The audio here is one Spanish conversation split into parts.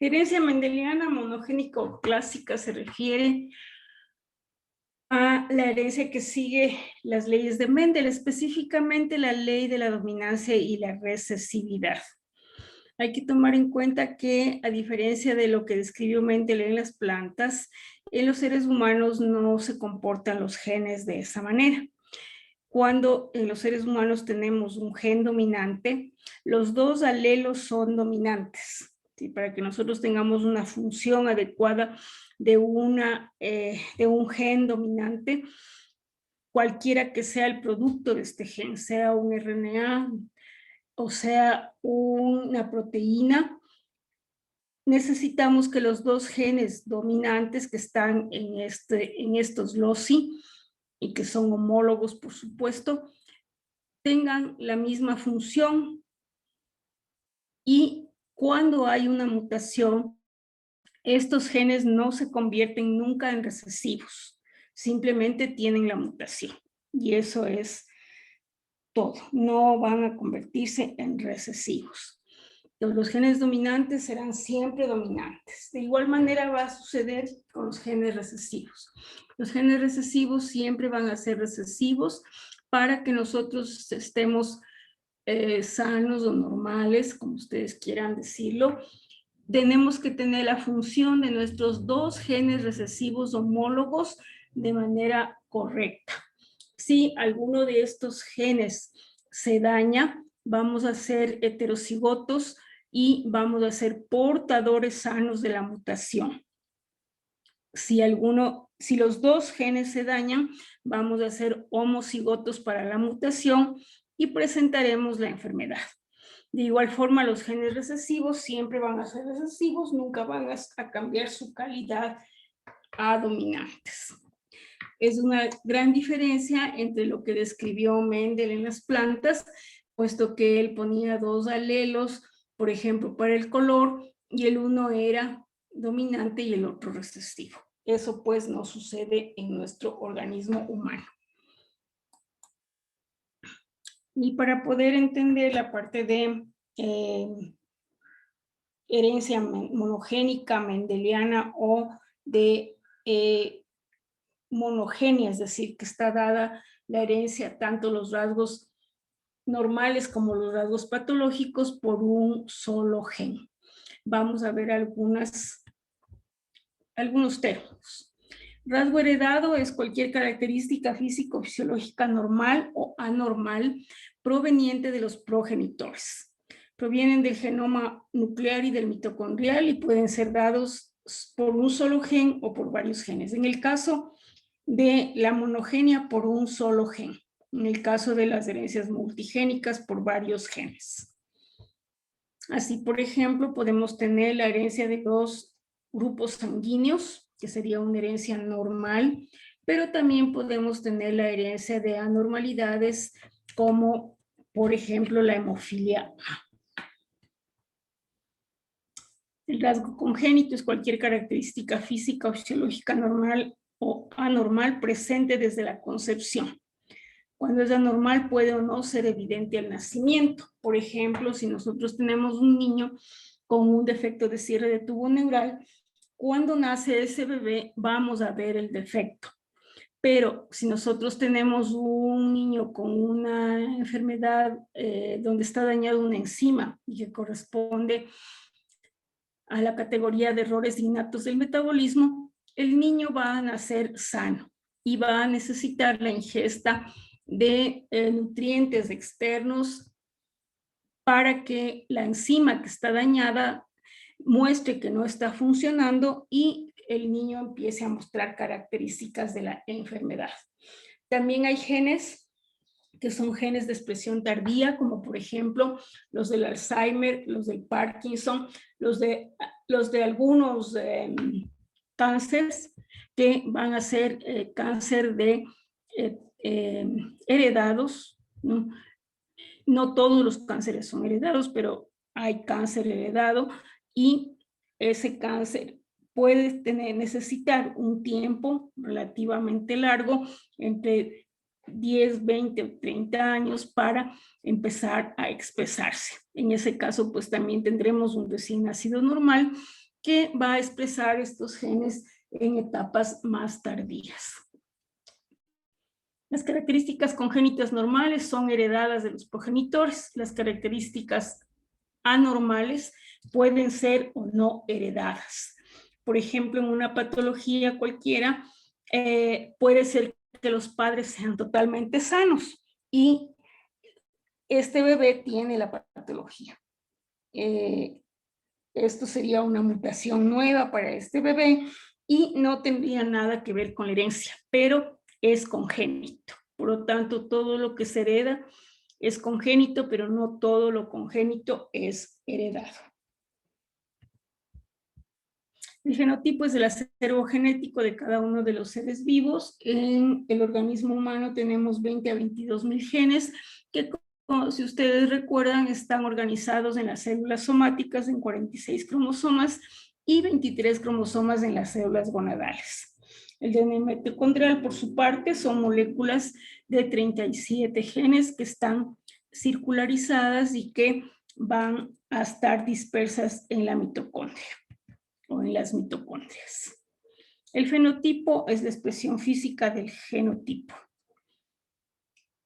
Herencia mendeliana monogénica o clásica se refiere a la herencia que sigue las leyes de Mendel, específicamente la ley de la dominancia y la recesividad. Hay que tomar en cuenta que, a diferencia de lo que describió Mendel en las plantas, en los seres humanos no se comportan los genes de esa manera. Cuando en los seres humanos tenemos un gen dominante, los dos alelos son dominantes, ¿sí? Para que nosotros tengamos una función adecuada de un gen dominante, cualquiera que sea el producto de este gen, sea un RNA o sea una proteína, necesitamos que los dos genes dominantes que están en estos loci y que son homólogos, por supuesto, tengan la misma función, y cuando hay una mutación, estos genes no se convierten nunca en recesivos, simplemente tienen la mutación, y eso es todo, no van a convertirse en recesivos. Entonces, los genes dominantes serán siempre dominantes. De igual manera va a suceder con los genes recesivos. Los genes recesivos siempre van a ser recesivos para que nosotros estemos sanos o normales, como ustedes quieran decirlo. Tenemos que tener la función de nuestros dos genes recesivos homólogos de manera correcta. Si alguno de estos genes se daña, vamos a ser heterocigotos y vamos a ser portadores sanos de la mutación. Si los dos genes se dañan, vamos a ser homocigotos para la mutación y presentaremos la enfermedad. De igual forma, los genes recesivos siempre van a ser recesivos, nunca van a cambiar su calidad a dominantes. Es una gran diferencia entre lo que describió Mendel en las plantas, puesto que él ponía dos alelos, por ejemplo, para el color, y el uno era dominante y el otro recesivo. Eso pues no sucede en nuestro organismo humano. Y para poder entender la parte de herencia monogénica mendeliana o de monogenia, es decir, que está dada la herencia, tanto los rasgos normales como los rasgos patológicos, por un solo gen. Vamos a ver algunos términos. Rasgo heredado es cualquier característica físico-fisiológica normal o anormal proveniente de los progenitores. Provienen del genoma nuclear y del mitocondrial y pueden ser dados por un solo gen o por varios genes. En el caso de la monogenia, por un solo gen. En el caso de las herencias multigénicas, por varios genes. Así, por ejemplo, podemos tener la herencia de los grupos sanguíneos, que sería una herencia normal, pero también podemos tener la herencia de anormalidades, como por ejemplo la hemofilia A. El rasgo congénito es cualquier característica física o fisiológica normal o anormal presente desde la concepción. Cuando es anormal puede o no ser evidente al nacimiento. Por ejemplo, si nosotros tenemos un niño con un defecto de cierre de tubo neural, cuando nace ese bebé vamos a ver el defecto. Pero si nosotros tenemos un niño con una enfermedad donde está dañada una enzima y que corresponde a la categoría de errores innatos del metabolismo, el niño va a nacer sano y va a necesitar la ingesta de nutrientes externos para que la enzima que está dañada muestre que no está funcionando y el niño empiece a mostrar características de la enfermedad. También hay genes que son genes de expresión tardía, como por ejemplo los del Alzheimer, los del Parkinson, los de algunos cánceres que van a ser cáncer de heredados, ¿no? No todos los cánceres son heredados, pero hay cáncer heredado y ese cáncer puede necesitar un tiempo relativamente largo, entre 10, 20 o 30 años, para empezar a expresarse. En ese caso, pues también tendremos un recién nacido normal que va a expresar estos genes en etapas más tardías. Las características congénitas normales son heredadas de los progenitores. Las características anormales pueden ser o no heredadas. Por ejemplo, en una patología cualquiera, puede ser que los padres sean totalmente sanos y este bebé tiene la patología. Esto sería una mutación nueva para este bebé y no tendría nada que ver con la herencia, pero es congénito. Por lo tanto, todo lo que se hereda es congénito, pero no todo lo congénito es heredado. El fenotipo es el acervo genético de cada uno de los seres vivos. En el organismo humano tenemos 20 a 22 mil genes que, si ustedes recuerdan, están organizados en las células somáticas en 46 cromosomas y 23 cromosomas en las células gonadales. El DNA mitocondrial, por su parte, son moléculas de 37 genes que están circularizadas y que van a estar dispersas en la mitocondria o en las mitocondrias. El fenotipo es la expresión física del genotipo.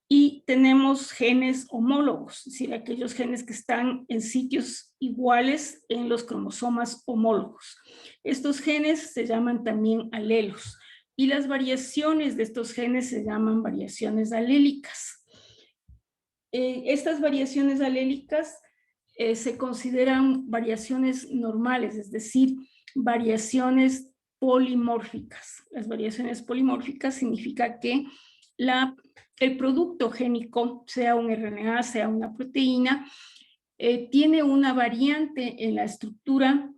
Y tenemos genes homólogos, es decir, aquellos genes que están en sitios iguales en los cromosomas homólogos. Estos genes se llaman también alelos y las variaciones de estos genes se llaman variaciones alélicas. Estas variaciones alélicas se consideran variaciones normales, es decir, variaciones polimórficas. Las variaciones polimórficas significa que el producto génico, sea un RNA, sea una proteína, tiene una variante en la estructura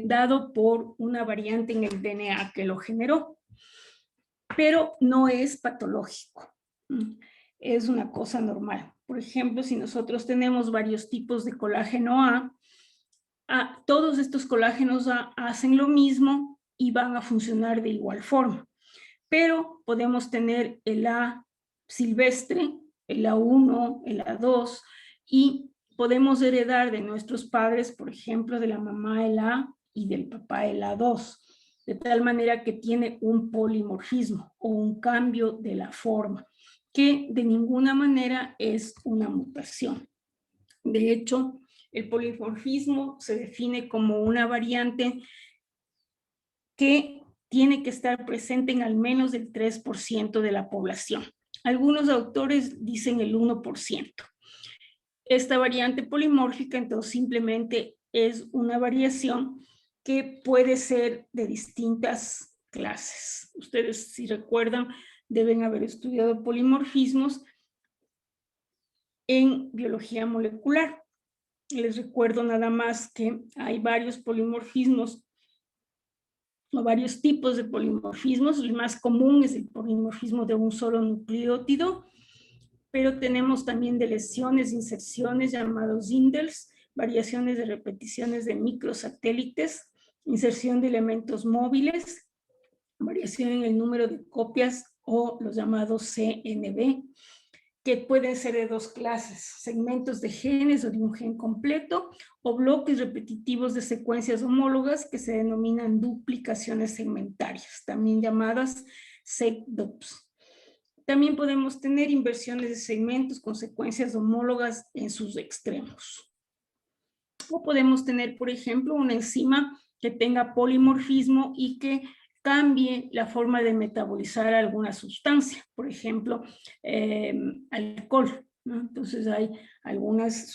dado por una variante en el DNA que lo generó, pero no es patológico. Es una cosa normal. Por ejemplo, si nosotros tenemos varios tipos de colágeno A, todos estos colágenos A hacen lo mismo y van a funcionar de igual forma. Pero podemos tener el A silvestre, el A1, el A2, y podemos heredar de nuestros padres, por ejemplo, de la mamá el A y del papá el A2, de tal manera que tiene un polimorfismo o un cambio de la forma, que de ninguna manera es una mutación. De hecho, el polimorfismo se define como una variante que tiene que estar presente en al menos el 3% de la población. Algunos autores dicen el 1%. Esta variante polimórfica, entonces, simplemente es una variación que puede ser de distintas clases. Ustedes, si recuerdan, deben haber estudiado polimorfismos en biología molecular. Les recuerdo nada más que hay varios polimorfismos o varios tipos de polimorfismos. El más común es el polimorfismo de un solo nucleótido, pero tenemos también de lesiones, inserciones llamados indels, variaciones de repeticiones de microsatélites, inserción de elementos móviles, variación en el número de copias o los llamados CNV, que pueden ser de dos clases: segmentos de genes o de un gen completo, o bloques repetitivos de secuencias homólogas que se denominan duplicaciones segmentarias, también llamadas segdupes. También podemos tener inversiones de segmentos con secuencias homólogas en sus extremos. O podemos tener, por ejemplo, una enzima que tenga polimorfismo y que cambie la forma de metabolizar alguna sustancia, por ejemplo, alcohol, ¿no? Entonces hay algunas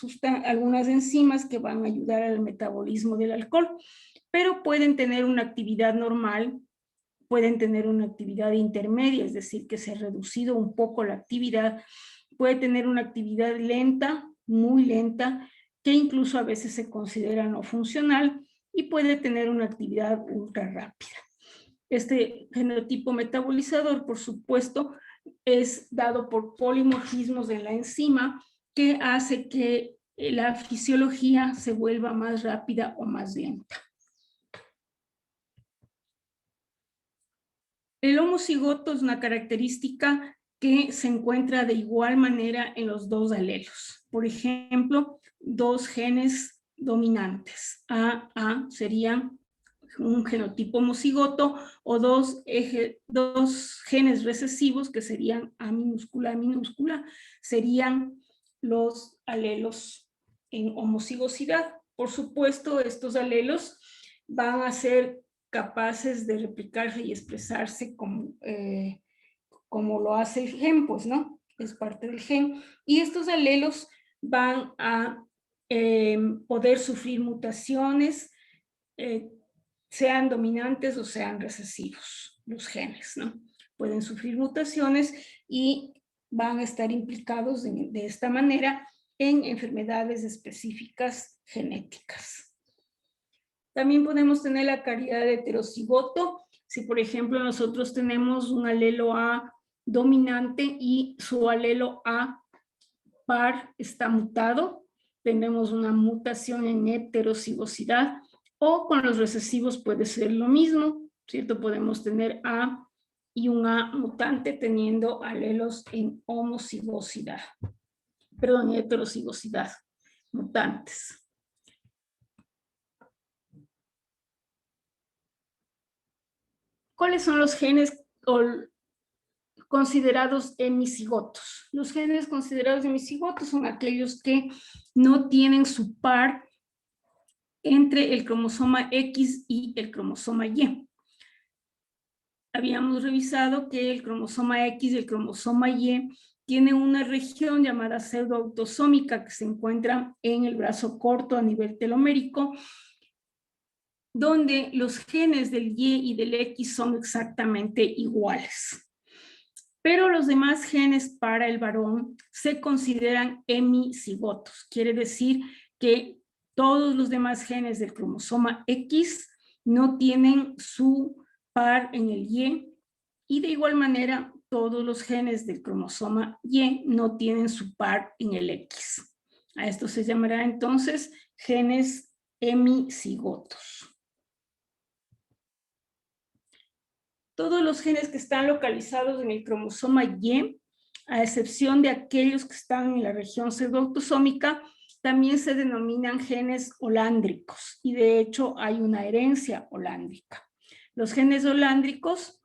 enzimas que van a ayudar al metabolismo del alcohol, pero pueden tener una actividad normal, pueden tener una actividad intermedia, es decir, que se ha reducido un poco la actividad, puede tener una actividad lenta, muy lenta, que incluso a veces se considera no funcional, y puede tener una actividad ultra rápida. Este genotipo metabolizador, por supuesto, es dado por polimorfismos en la enzima que hace que la fisiología se vuelva más rápida o más lenta. El homocigoto es una característica que se encuentra de igual manera en los dos alelos. Por ejemplo, dos genes dominantes. A serían un genotipo homocigoto o dos genes recesivos que serían A minúscula, serían los alelos en homocigosidad. Por supuesto, estos alelos van a ser capaces de replicarse y expresarse como lo hace el gen, pues, ¿no? Es parte del gen. Y estos alelos van a poder sufrir mutaciones, sean dominantes o sean recesivos, los genes, ¿no? Pueden sufrir mutaciones y van a estar implicados de esta manera en enfermedades específicas genéticas. También podemos tener la calidad de heterocigoto. Si, por ejemplo, nosotros tenemos un alelo A dominante y su alelo A par está mutado, tenemos una mutación en heterocigosidad, o con los recesivos puede ser lo mismo, ¿cierto? Podemos tener A y un A mutante teniendo alelos en homocigosidad, perdón, heterocigosidad, mutantes. ¿Cuáles son los genes considerados hemicigotos? Los genes considerados hemicigotos son aquellos que no tienen su par entre el cromosoma X y el cromosoma Y. Habíamos revisado que el cromosoma X y el cromosoma Y tienen una región llamada pseudoautosómica que se encuentra en el brazo corto a nivel telomérico, donde los genes del Y y del X son exactamente iguales. Pero los demás genes para el varón se consideran hemicigotos. Quiere decir que todos los demás genes del cromosoma X no tienen su par en el Y de igual manera todos los genes del cromosoma Y no tienen su par en el X. A esto se llamará entonces genes hemicigotos. Todos los genes que están localizados en el cromosoma Y, a excepción de aquellos que están en la región pseudoautosómica, también se denominan genes holándricos y de hecho hay una herencia holándrica. Los genes holándricos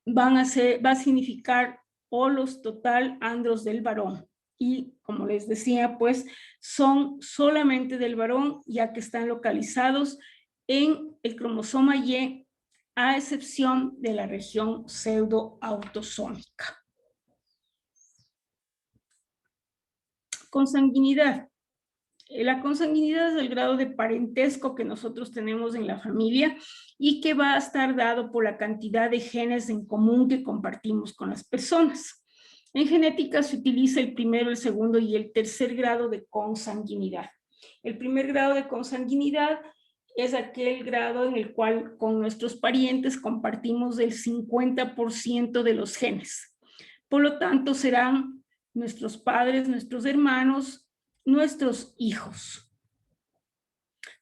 va a significar holos total andros del varón y como les decía, pues son solamente del varón ya que están localizados en el cromosoma Y a excepción de la región pseudoautosómica. Consanguinidad. La consanguinidad es el grado de parentesco que nosotros tenemos en la familia y que va a estar dado por la cantidad de genes en común que compartimos con las personas. En genética se utiliza el primero, el segundo y el tercer grado de consanguinidad. El primer grado de consanguinidad es aquel grado en el cual con nuestros parientes compartimos el 50% de los genes. Por lo tanto, serán nuestros padres, nuestros hermanos, nuestros hijos.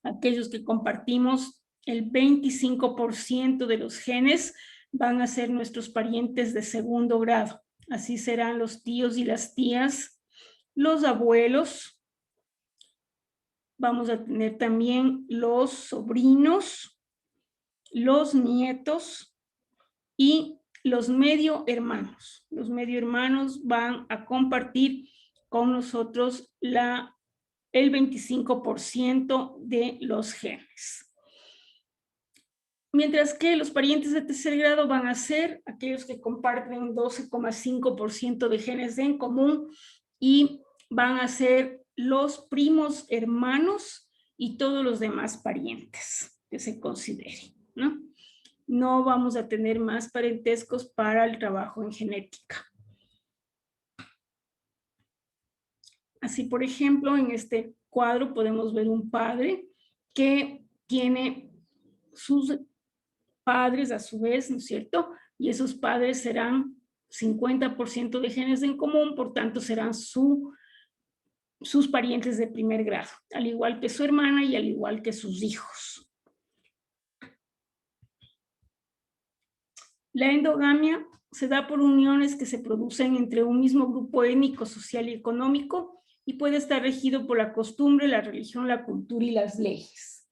Aquellos que compartimos el 25% de los genes van a ser nuestros parientes de segundo grado. Así serán los tíos y las tías, los abuelos. Vamos a tener también los sobrinos, los nietos y los medio hermanos. Los medio hermanos van a compartir con nosotros el 25% de los genes. Mientras que los parientes de tercer grado van a ser aquellos que comparten 12,5% de genes en común y van a ser los primos hermanos y todos los demás parientes que se consideren, ¿no? No vamos a tener más parentescos para el trabajo en genética. Así, por ejemplo, en este cuadro podemos ver un padre que tiene sus padres a su vez, ¿no es cierto? Y esos padres serán 50% de genes en común, por tanto serán sus parientes de primer grado, al igual que su hermana y al igual que sus hijos. La endogamia se da por uniones que se producen entre un mismo grupo étnico, social y económico y puede estar regido por la costumbre, la religión, la cultura y las leyes.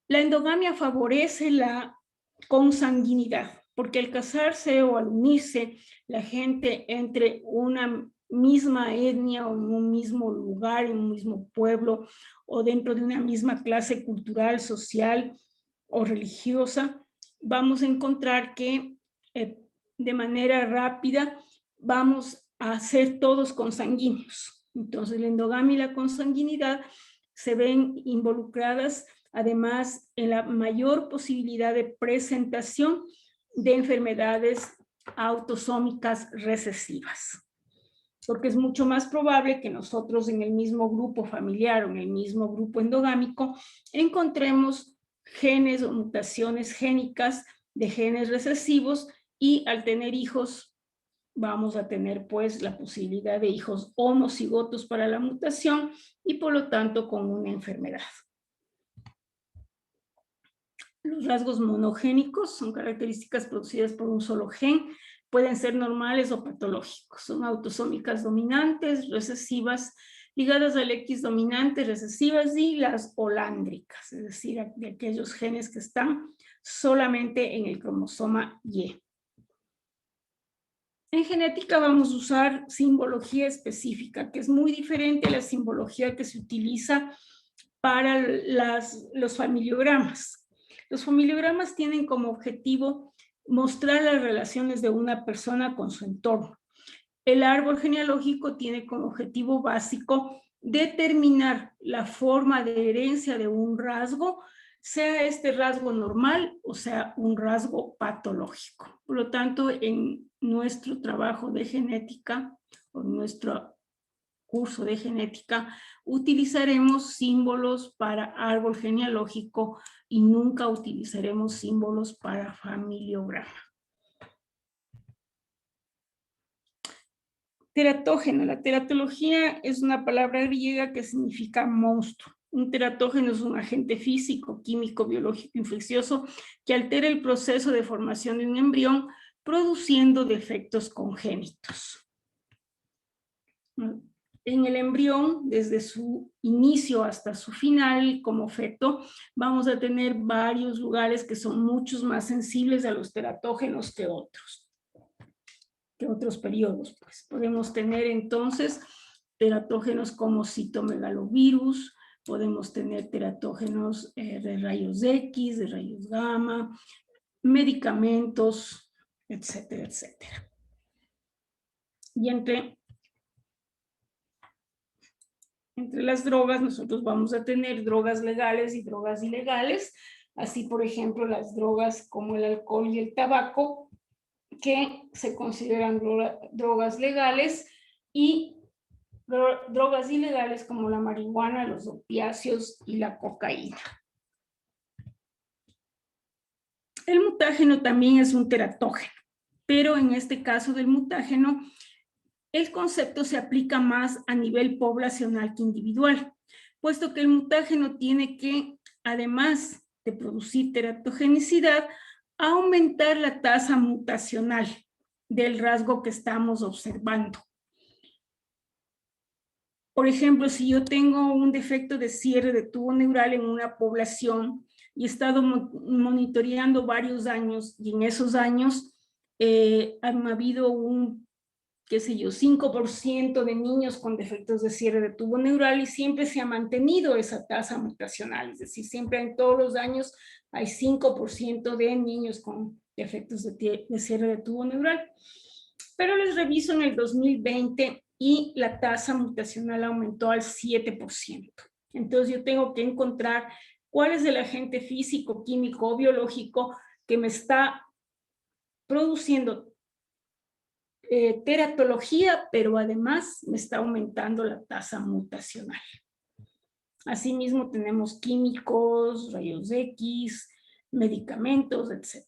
La endogamia favorece la consanguinidad, porque al casarse o al unirse la gente entre una misma etnia o en un mismo lugar, en un mismo pueblo o dentro de una misma clase cultural, social o religiosa, vamos a encontrar que de manera rápida vamos a ser todos consanguíneos. Entonces la endogamia y la consanguinidad se ven involucradas además en la mayor posibilidad de presentación de enfermedades autosómicas recesivas, porque es mucho más probable que nosotros en el mismo grupo familiar o en el mismo grupo endogámico encontremos genes o mutaciones génicas de genes recesivos, y al tener hijos vamos a tener pues la posibilidad de hijos homocigotos para la mutación y por lo tanto con una enfermedad. Los rasgos monogénicos son características producidas por un solo gen, pueden ser normales o patológicos, son autosómicas dominantes, recesivas, ligadas al X dominante, recesivas, y las holándricas, es decir, de aquellos genes que están solamente en el cromosoma Y. En genética vamos a usar simbología específica, que es muy diferente a la simbología que se utiliza para los familiogramas. Los familiogramas tienen como objetivo mostrar las relaciones de una persona con su entorno. El árbol genealógico tiene como objetivo básico determinar la forma de herencia de un rasgo, sea este rasgo normal o sea un rasgo patológico. Por lo tanto, en nuestro trabajo de genética o nuestro curso de genética, utilizaremos símbolos para árbol genealógico y nunca utilizaremos símbolos para familiograma. Teratógeno. La teratología es una palabra griega que significa monstruo. Un teratógeno es un agente físico, químico, biológico, infeccioso que altera el proceso de formación de un embrión, produciendo defectos congénitos. En el embrión, desde su inicio hasta su final como feto, vamos a tener varios lugares que son muchos más sensibles a los teratógenos que otros periodos. Pues podemos tener entonces teratógenos como citomegalovirus, podemos tener teratógenos de rayos X, de rayos gamma, medicamentos, etcétera, etcétera. Y entre las drogas nosotros vamos a tener drogas legales y drogas ilegales. Así, por ejemplo, las drogas como el alcohol y el tabaco, que se consideran drogas legales, y drogas ilegales como la marihuana, los opiáceos y la cocaína. El mutágeno también es un teratógeno, pero en este caso del mutágeno, el concepto se aplica más a nivel poblacional que individual, puesto que el mutágeno tiene que, además de producir teratogenicidad, aumentar la tasa mutacional del rasgo que estamos observando. Por ejemplo, si yo tengo un defecto de cierre de tubo neural en una población y he estado monitoreando varios años, y en esos años ha habido un, qué sé yo, 5% de niños con defectos de cierre de tubo neural, y siempre se ha mantenido esa tasa mutacional, es decir, siempre en todos los años hay 5% de niños con defectos de cierre de tubo neural. Pero les reviso en el 2020 y la tasa mutacional aumentó al 7%. Entonces yo tengo que encontrar cuál es el agente físico, químico o biológico que me está produciendo teratología, pero además me está aumentando la tasa mutacional. Asimismo tenemos químicos, rayos X, medicamentos, etc.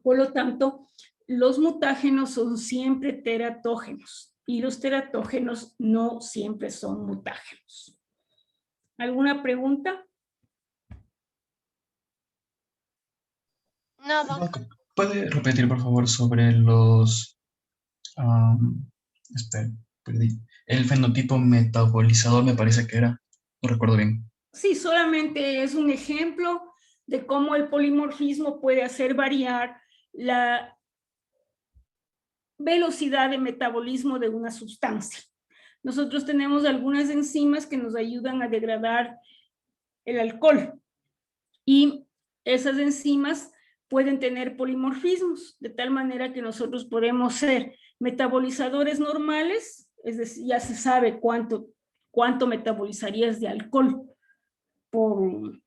Por lo tanto, los mutágenos son siempre teratógenos y los teratógenos no siempre son mutágenos. ¿Alguna pregunta? Nada. ¿Puede repetir, por favor, sobre los... espera. perdí. El fenotipo metabolizador me parece que era, no recuerdo bien. Sí, solamente es un ejemplo de cómo el polimorfismo puede hacer variar la velocidad de metabolismo de una sustancia. Nosotros tenemos algunas enzimas que nos ayudan a degradar el alcohol y esas enzimas pueden tener polimorfismos, de tal manera que nosotros podemos ser metabolizadores normales, es decir, ya se sabe cuánto metabolizarías de alcohol por,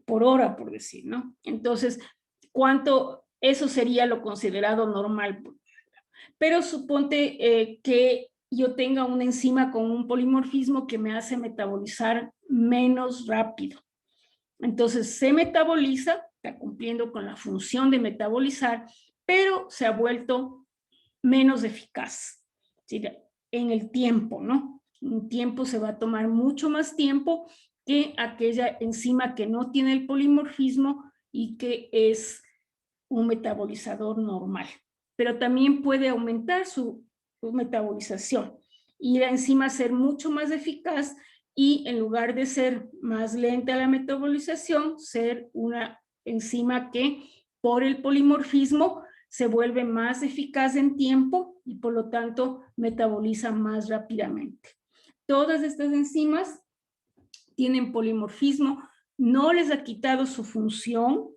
por hora, por decir, ¿no? Entonces, eso sería lo considerado normal. Pero suponte que yo tenga una enzima con un polimorfismo que me hace metabolizar menos rápido. Entonces se metaboliza, está cumpliendo con la función de metabolizar, pero se ha vuelto menos eficaz, ¿sí? En el tiempo, ¿no? Un tiempo se va a tomar mucho más tiempo que aquella enzima que no tiene el polimorfismo y que es un metabolizador normal. Pero también puede aumentar su metabolización y la enzima ser mucho más eficaz y en lugar de ser más lenta la metabolización, ser una enzima que por el polimorfismo se vuelve más eficaz en tiempo y por lo tanto metaboliza más rápidamente. Todas estas enzimas tienen polimorfismo, no les ha quitado su función,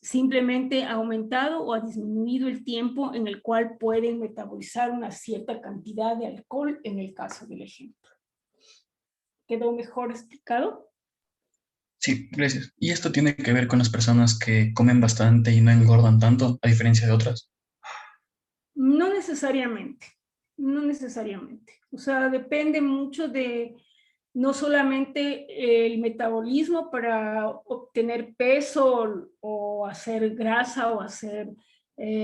simplemente ha aumentado o ha disminuido el tiempo en el cual pueden metabolizar una cierta cantidad de alcohol en el caso del ejemplo. ¿Quedó mejor explicado? Sí, gracias. ¿Y esto tiene que ver con las personas que comen bastante y no engordan tanto, a diferencia de otras? No necesariamente, no necesariamente. O sea, depende mucho de no solamente el metabolismo para obtener peso o hacer grasa o hacer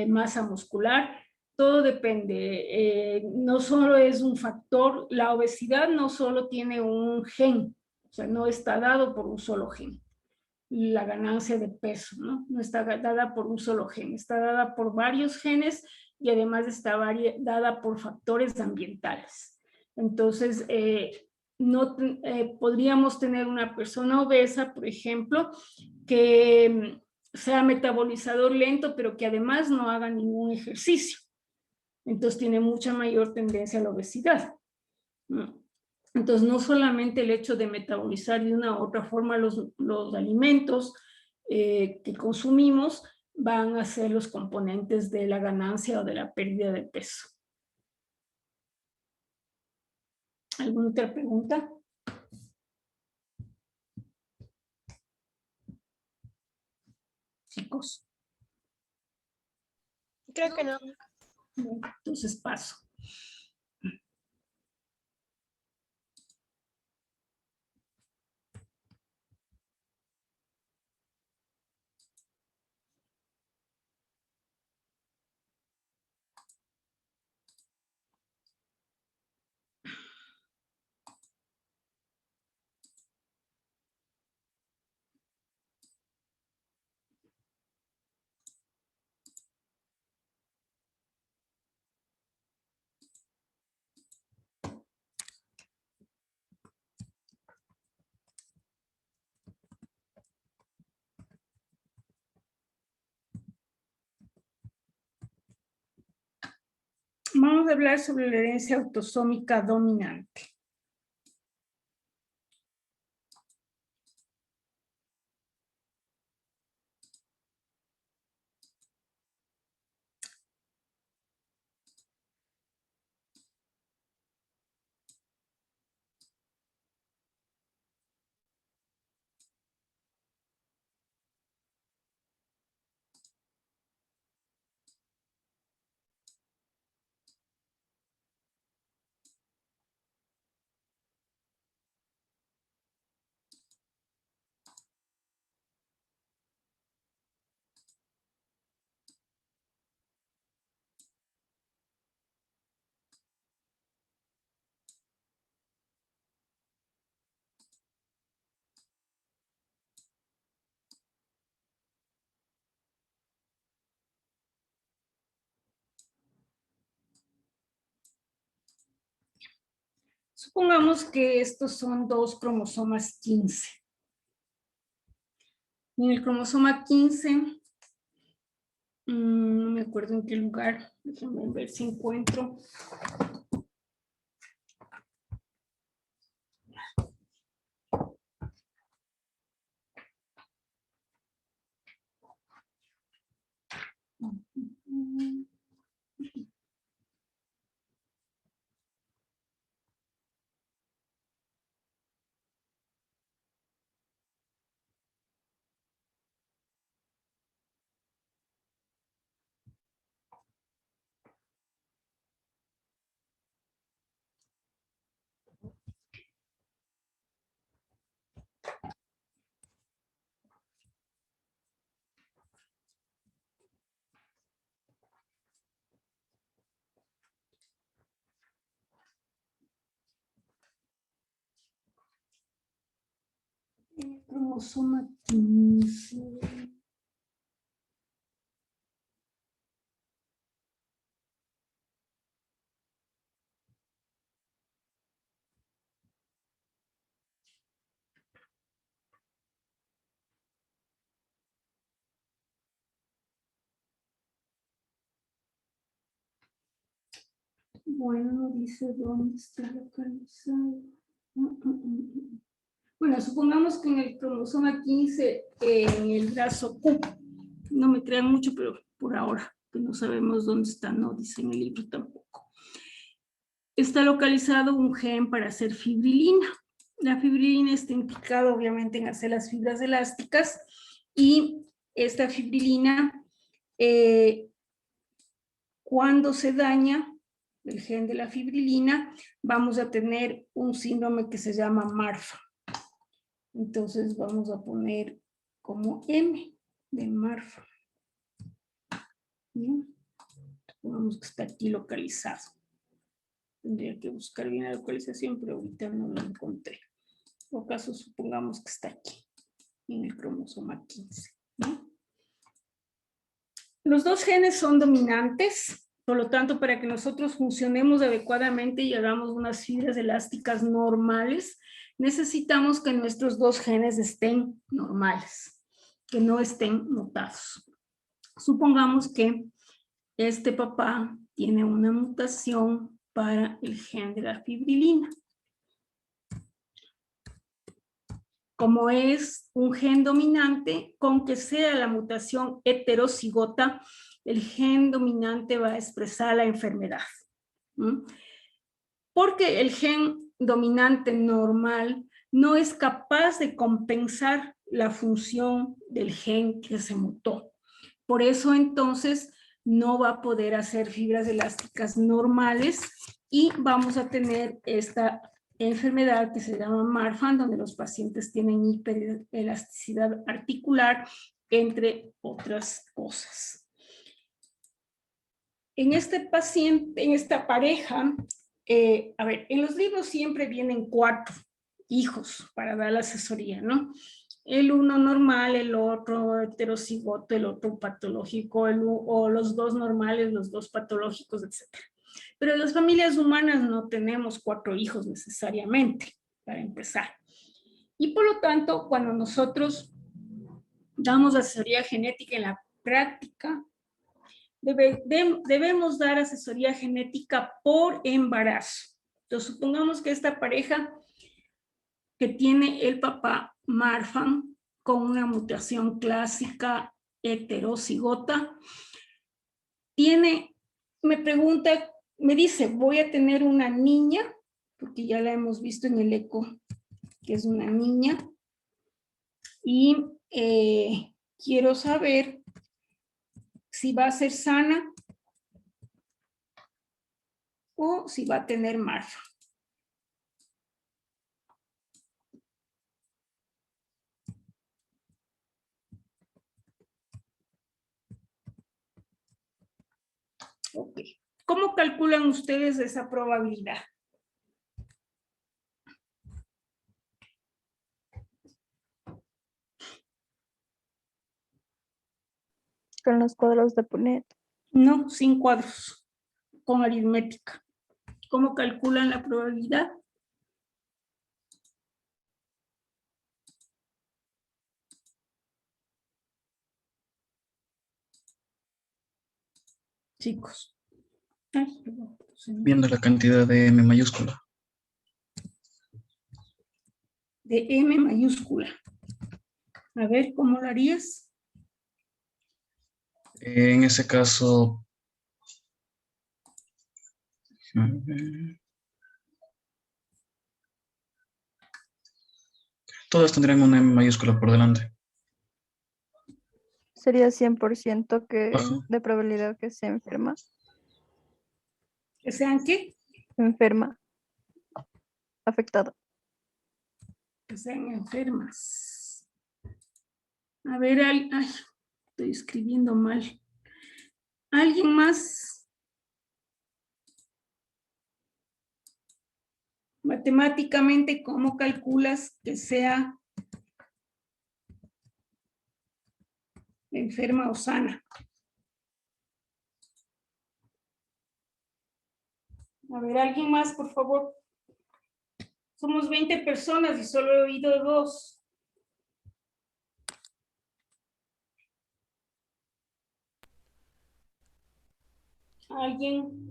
masa muscular, todo depende. No solo es un factor, la obesidad no solo tiene un gen, o sea, no está dado por un solo gen. La ganancia de peso, ¿no? No está dada por un solo gen, está dada por varios genes y además está dada por factores ambientales. Entonces, no podríamos tener una persona obesa, por ejemplo, que sea metabolizador lento, pero que además no haga ningún ejercicio. Entonces tiene mucha mayor tendencia a la obesidad, ¿no? Entonces, no solamente el hecho de metabolizar de una u otra forma los alimentos que consumimos van a ser los componentes de la ganancia o de la pérdida de peso. ¿Alguna otra pregunta? Chicos. Creo que no. Bueno, entonces paso. Vamos a hablar sobre la herencia autosómica dominante. Supongamos que estos son 2 cromosomas 15. En el cromosoma 15, no me acuerdo en qué lugar, déjenme ver si encuentro. Cromosoma 15. Bueno, no dice dónde está localizado. Bueno, supongamos que en el cromosoma 15, en el brazo Q, no me crean mucho, pero por ahora, que no sabemos dónde está, no dice en el libro tampoco. Está localizado un gen para hacer fibrilina. La fibrilina está implicada obviamente en hacer las fibras elásticas y esta fibrilina, cuando se daña el gen de la fibrilina, vamos a tener un síndrome que se llama Marfan. Entonces vamos a poner como M de Marfan. Supongamos que está aquí localizado. Tendría que buscar bien la localización, pero ahorita no lo encontré. En todo caso, supongamos que está aquí, en el cromosoma 15. ¿No? Los dos genes son dominantes, por lo tanto, para que nosotros funcionemos adecuadamente y hagamos unas fibras elásticas normales, necesitamos que nuestros dos genes estén normales, que no estén mutados. Supongamos que este papá tiene una mutación para el gen de la fibrilina. Como es un gen dominante, con que sea la mutación heterocigota, el gen dominante va a expresar la enfermedad. Porque el gen dominante normal no es capaz de compensar la función del gen que se mutó. Por eso entonces no va a poder hacer fibras elásticas normales y vamos a tener esta enfermedad que se llama Marfan, donde los pacientes tienen hiperelasticidad articular, entre otras cosas. En este paciente, en esta pareja, a ver, en los libros siempre vienen 4 hijos para dar la asesoría, ¿no? El uno normal, el otro heterocigoto, el otro patológico, o los 2 normales, los 2 patológicos, etc. Pero en las familias humanas no tenemos 4 hijos necesariamente, para empezar. Y por lo tanto, cuando nosotros damos asesoría genética en la práctica, debemos dar asesoría genética por embarazo. Entonces, supongamos que esta pareja que tiene el papá Marfan con una mutación clásica heterocigota, me pregunta, me dice, voy a tener una niña, porque ya la hemos visto en el eco, que es una niña, y quiero saber si va a ser sana o si va a tener Marfan. Ok. ¿Cómo calculan ustedes esa probabilidad? Con los cuadros de Punnett. No, sin cuadros, con aritmética. ¿Cómo calculan la probabilidad? chicos? Ay, perdón, Viendo la cantidad de M mayúscula. de M mayúscula. A ver, ¿cómo lo harías? En ese caso, todas tendrían una M mayúscula por delante. Sería 100% Ajá. de probabilidad que se enferma. ¿Que sean qué? Enferma. Afectada. Que sean enfermas. A ver, ay, estoy escribiendo mal. ¿Alguien más? Matemáticamente, ¿cómo calculas que sea enferma o sana? A ver, ¿alguien más, por favor? Somos 20 personas y solo he oído 2. ¿Alguien?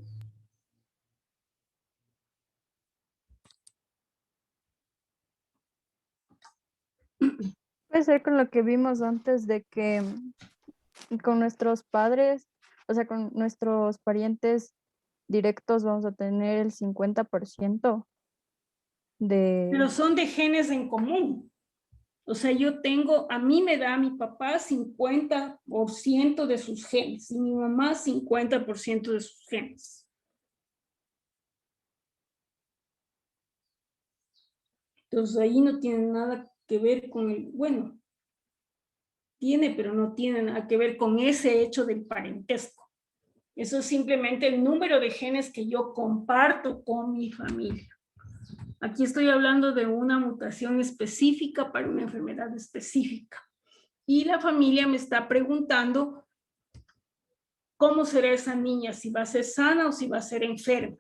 Puede ser con lo que vimos antes de que con nuestros padres, o sea, con nuestros parientes directos vamos a tener el 50% Pero de... son de genes en común. O sea, yo tengo, a mí me da mi papá 50% de sus genes y mi mamá 50% de sus genes. Entonces ahí no tiene nada que ver con el, bueno, tiene, pero no tiene nada que ver con ese hecho del parentesco. Eso es simplemente el número de genes que yo comparto con mi familia. Aquí estoy hablando de una mutación específica para una enfermedad específica. Y la familia me está preguntando cómo será esa niña, si va a ser sana o si va a ser enferma.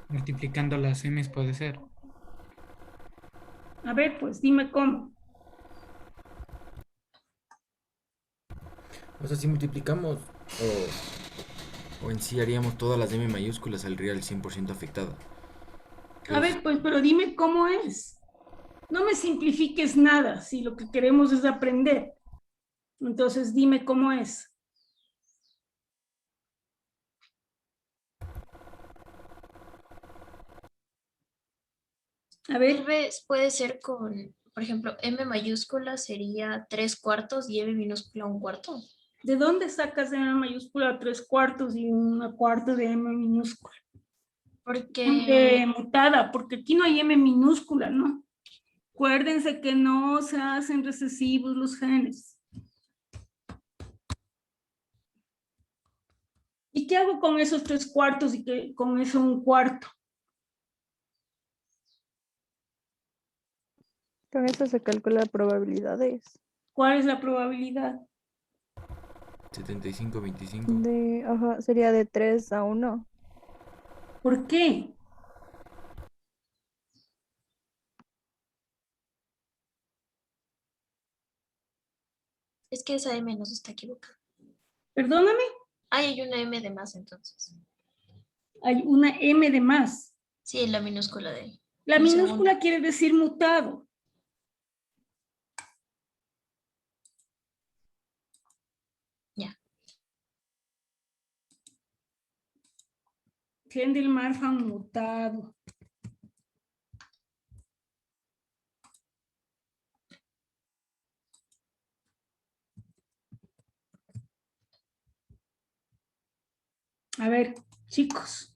Multiplicando las M's puede ser. A ver, pues dime cómo. O sea, si multiplicamos o en sí haríamos todas las M mayúsculas, saldría el 100% afectada. A ver, pues, pero dime cómo es. No me simplifiques nada si lo que queremos es aprender. Entonces dime cómo es. A ver, Tal vez puede ser con, por ejemplo, M mayúscula sería 3/4 y M minúscula 1/4. ¿de dónde sacas M mayúscula 3/4 y 1/4 de M minúscula? Porque Mutada, porque aquí no hay M minúscula, ¿no? Acuérdense que no se hacen recesivos los genes. ¿Y qué hago con esos 3/4 y con eso 1/4? Con esto se calcula probabilidades. ¿Cuál es la probabilidad? 75-25. Ajá, sería de 3 a 1. ¿Por qué? es que esa M no se está equivocada. Perdóname, Hay una M de más entonces. hay una M de más. Sí, la minúscula de La un minúscula segundo. quiere decir mutado. Ya. Gen del Marfan mutado. A ver, chicos.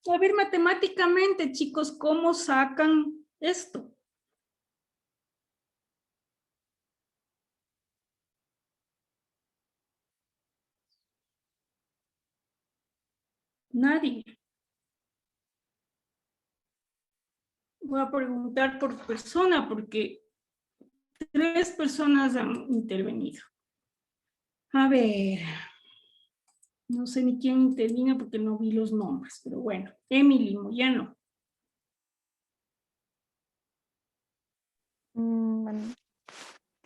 A ver, matemáticamente, chicos, ¿cómo sacan esto? Nadie. Voy a preguntar por persona porque 3 personas han intervenido. A ver, no sé ni quién intervino porque no vi los nombres, pero bueno, Emily Moyano.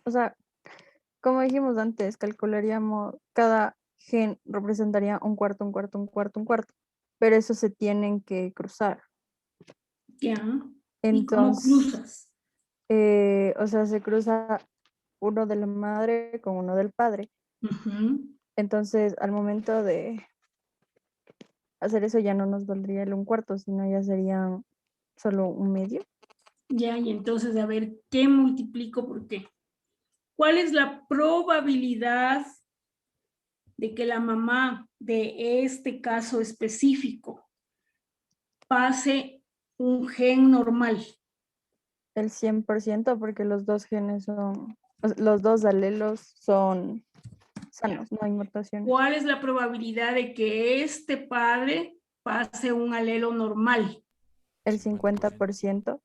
o sea, como dijimos antes, calcularíamos, cada gen representaría un cuarto, un cuarto, un cuarto, un cuarto, pero eso se tienen que cruzar. Ya. ¿Y cómo Entonces, cruzas? o sea, se cruza uno de la madre con uno del padre. Ujú. Entonces, al momento de hacer eso ya no nos valdría el un cuarto, sino ya sería solo un medio. Ya, y entonces, a ver, ¿qué multiplico por qué? ¿Cuál es la probabilidad de que la mamá de este caso específico pase un gen normal? El 100%, porque los dos genes son, los dos alelos son sanos, no hay mutaciones. ¿Cuál es la probabilidad de que este padre pase un alelo normal? El 50%.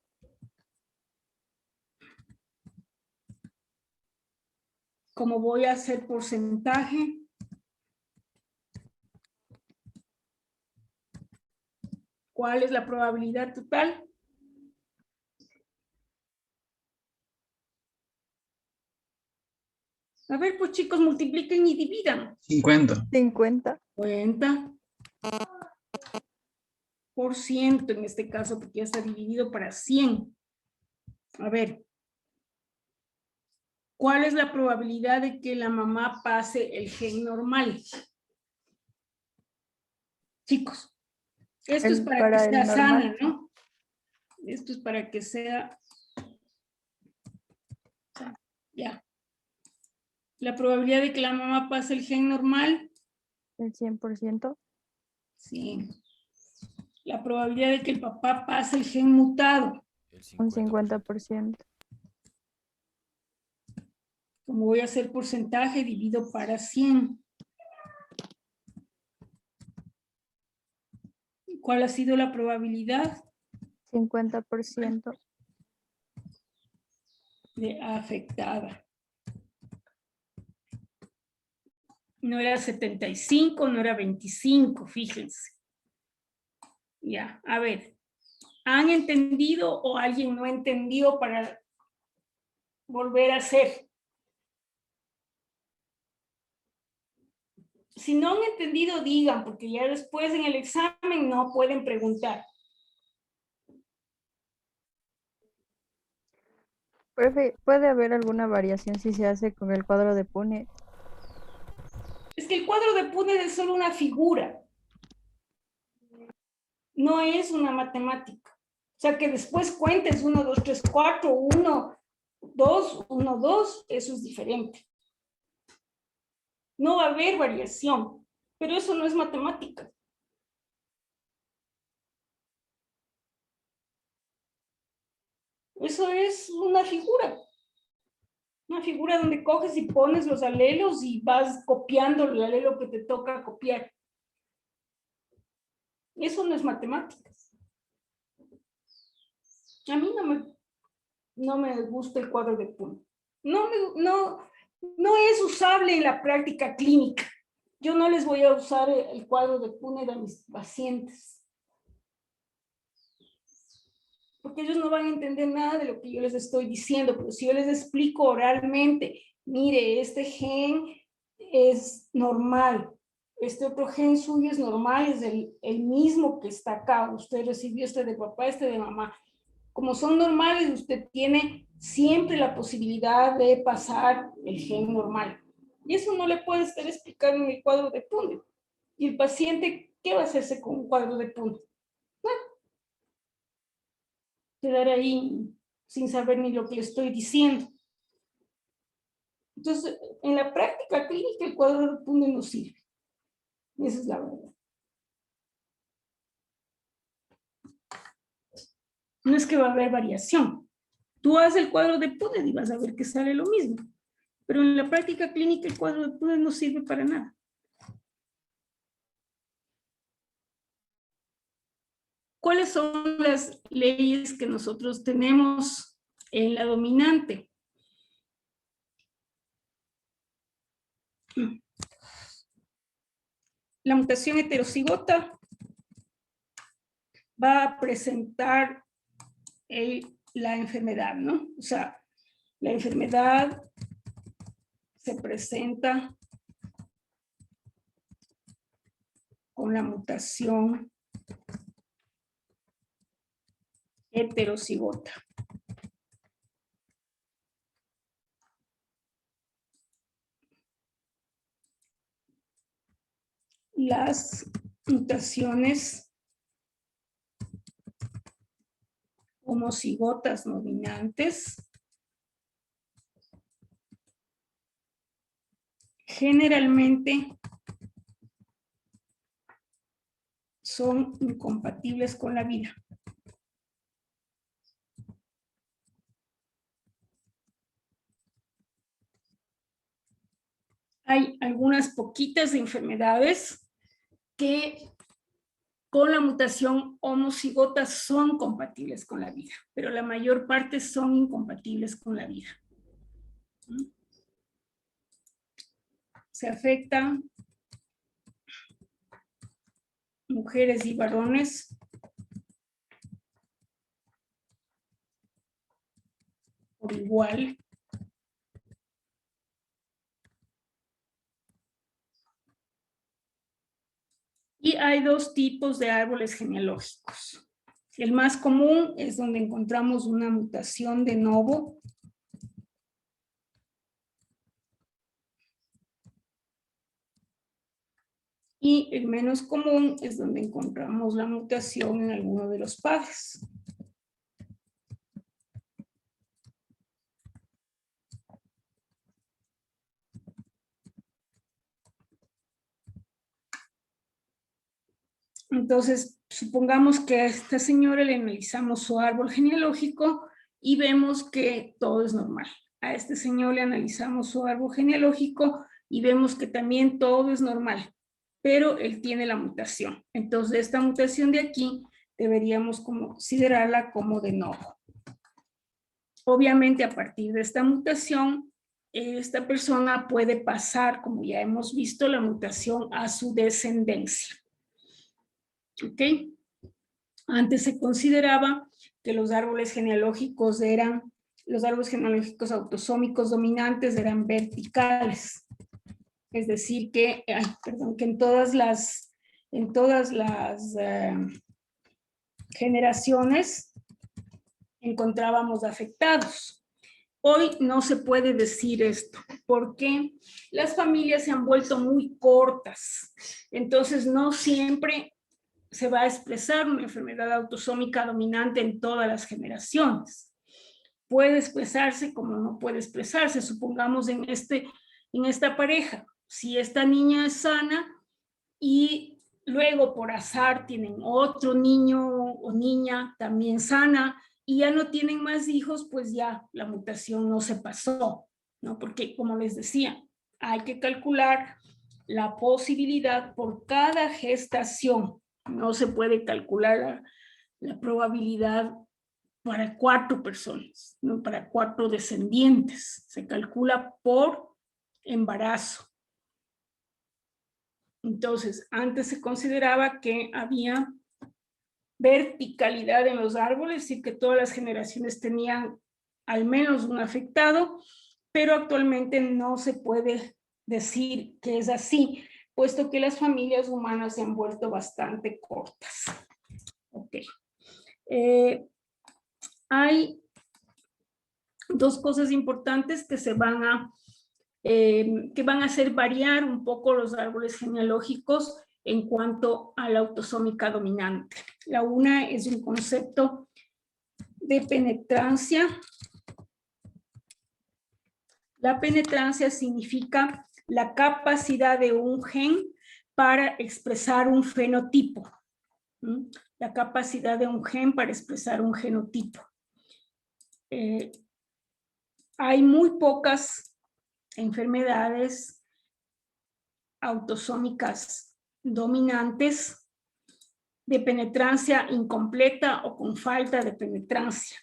Como voy a hacer porcentaje, ¿cuál es la probabilidad total? A ver, pues chicos, multipliquen y dividan. 50. 50. 50% en este caso, porque ya está dividido para 100. A ver, ¿cuál es la probabilidad de que la mamá pase el gen normal? Chicos, esto es para que Para el sea sana, normal, ¿no? Esto es para que sea... Ya. La probabilidad de que la mamá pase el gen normal, el 100%. sí. La probabilidad de que el papá pase el gen mutado, El Un 50%. 50%. como voy a hacer porcentaje, divido para 100. ¿Cuál ha sido la probabilidad 50%. de afectada? No era 75, no era 25, fíjense. Ya, a ver, ¿han entendido o alguien no entendió para volver a hacer? Si no han entendido, digan, porque ya después en el examen no pueden preguntar. Profe, ¿puede haber alguna variación si se hace con el cuadro de Punnett? Es que el cuadro de Punnett es solo una figura. No es una matemática. O sea, que después cuentes 1, 2, 3, 4, 1, 2, 1, 2, eso es diferente. No va a haber variación, pero eso no es matemática. Eso es una figura donde coges y pones los alelos y vas copiando el alelo que te toca copiar. Eso no es matemáticas. A mí no me gusta el cuadro de Punnett. No es usable en la práctica clínica. Yo no les voy a usar el cuadro de Punnett a mis pacientes. Porque ellos no van a entender nada de lo que yo les estoy diciendo, pero si yo les explico oralmente, mire, este gen es normal, este otro gen suyo es normal, es el mismo que está acá, usted recibió este de papá, este de mamá. Como son normales, usted tiene siempre la posibilidad de pasar el gen normal. Y eso no le puede estar explicando en el cuadro de Punnett. Y el paciente, ¿qué va a hacerse con un cuadro de Punnett? Quedar ahí sin saber ni lo que le estoy diciendo. Entonces, en la práctica clínica el cuadro de Punnett no sirve. Esa es la verdad. No es que va a haber variación. Tú haces el cuadro de Punnett y vas a ver que sale lo mismo. Pero en la práctica clínica el cuadro de Punnett no sirve para nada. ¿Cuáles son las leyes que nosotros tenemos en la dominante? La mutación heterocigota va a presentar la enfermedad, ¿no? O sea, La enfermedad se presenta con la mutación heterocigota. Las mutaciones homocigotas dominantes generalmente son incompatibles con la vida. Hay algunas poquitas enfermedades que con la mutación homocigota son compatibles con la vida, pero la mayor parte son incompatibles con la vida. Se afectan mujeres y varones por igual. Y hay dos tipos de árboles genealógicos. El más común es donde encontramos una mutación de novo. Y el menos común es donde encontramos la mutación en alguno de los padres. Entonces, supongamos que a esta señora le analizamos su árbol genealógico y vemos que todo es normal. A este señor le analizamos su árbol genealógico y vemos que también todo es normal, pero él tiene la mutación. Entonces, esta mutación de aquí deberíamos considerarla como de novo. Obviamente, a partir de esta mutación, esta persona puede pasar, como ya hemos visto, la mutación a su descendencia. ¿Ok? Antes se consideraba que los árboles genealógicos autosómicos dominantes eran verticales. Es decir, que en todas las generaciones encontrábamos afectados. Hoy no se puede decir esto, porque las familias se han vuelto muy cortas. Entonces, no siempre se va a expresar una enfermedad autosómica dominante en todas las generaciones. Puede expresarse como no puede expresarse. Supongamos en esta pareja, si esta niña es sana y luego por azar tienen otro niño o niña también sana y ya no tienen más hijos, pues ya la mutación no se pasó, ¿no? Porque, como les decía, hay que calcular la posibilidad por cada gestación. No se puede calcular la probabilidad para 4 personas, no para 4 descendientes. Se calcula por embarazo. Entonces, antes se consideraba que había verticalidad en los árboles y que todas las generaciones tenían al menos un afectado, pero actualmente no se puede decir que es así, puesto que las familias humanas se han vuelto bastante cortas. Ok. Hay dos cosas importantes que van a hacer variar un poco los árboles genealógicos en cuanto a la autosómica dominante. La una es un concepto de penetrancia. La penetrancia significa la capacidad de un gen para expresar un fenotipo. La capacidad de un gen para expresar un genotipo. Hay muy pocas enfermedades autosómicas dominantes de penetrancia incompleta o con falta de penetrancia.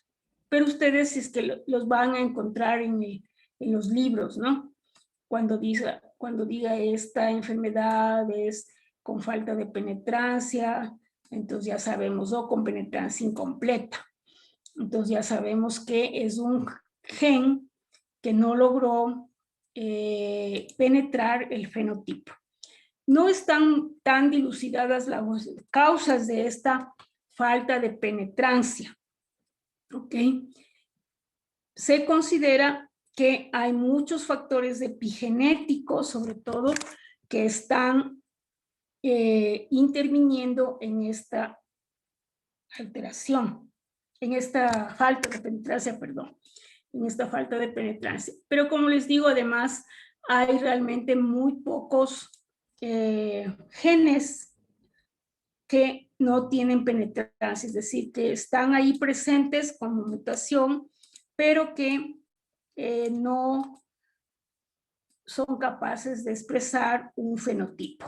Pero ustedes es que los van a encontrar en los libros, ¿no? Cuando diga esta enfermedad es con falta de penetrancia, entonces ya sabemos, o con penetrancia incompleta. Entonces ya sabemos que es un gen que no logró penetrar el fenotipo. No están tan dilucidadas las causas de esta falta de penetrancia. ¿Ok? Se considera que hay muchos factores epigenéticos, sobre todo, que están interviniendo en esta alteración, en esta falta de penetrancia, perdón, en esta falta de penetrancia. Pero como les digo, además, hay realmente muy pocos genes que no tienen penetrancia, es decir, que están ahí presentes como mutación, pero que no son capaces de expresar un fenotipo.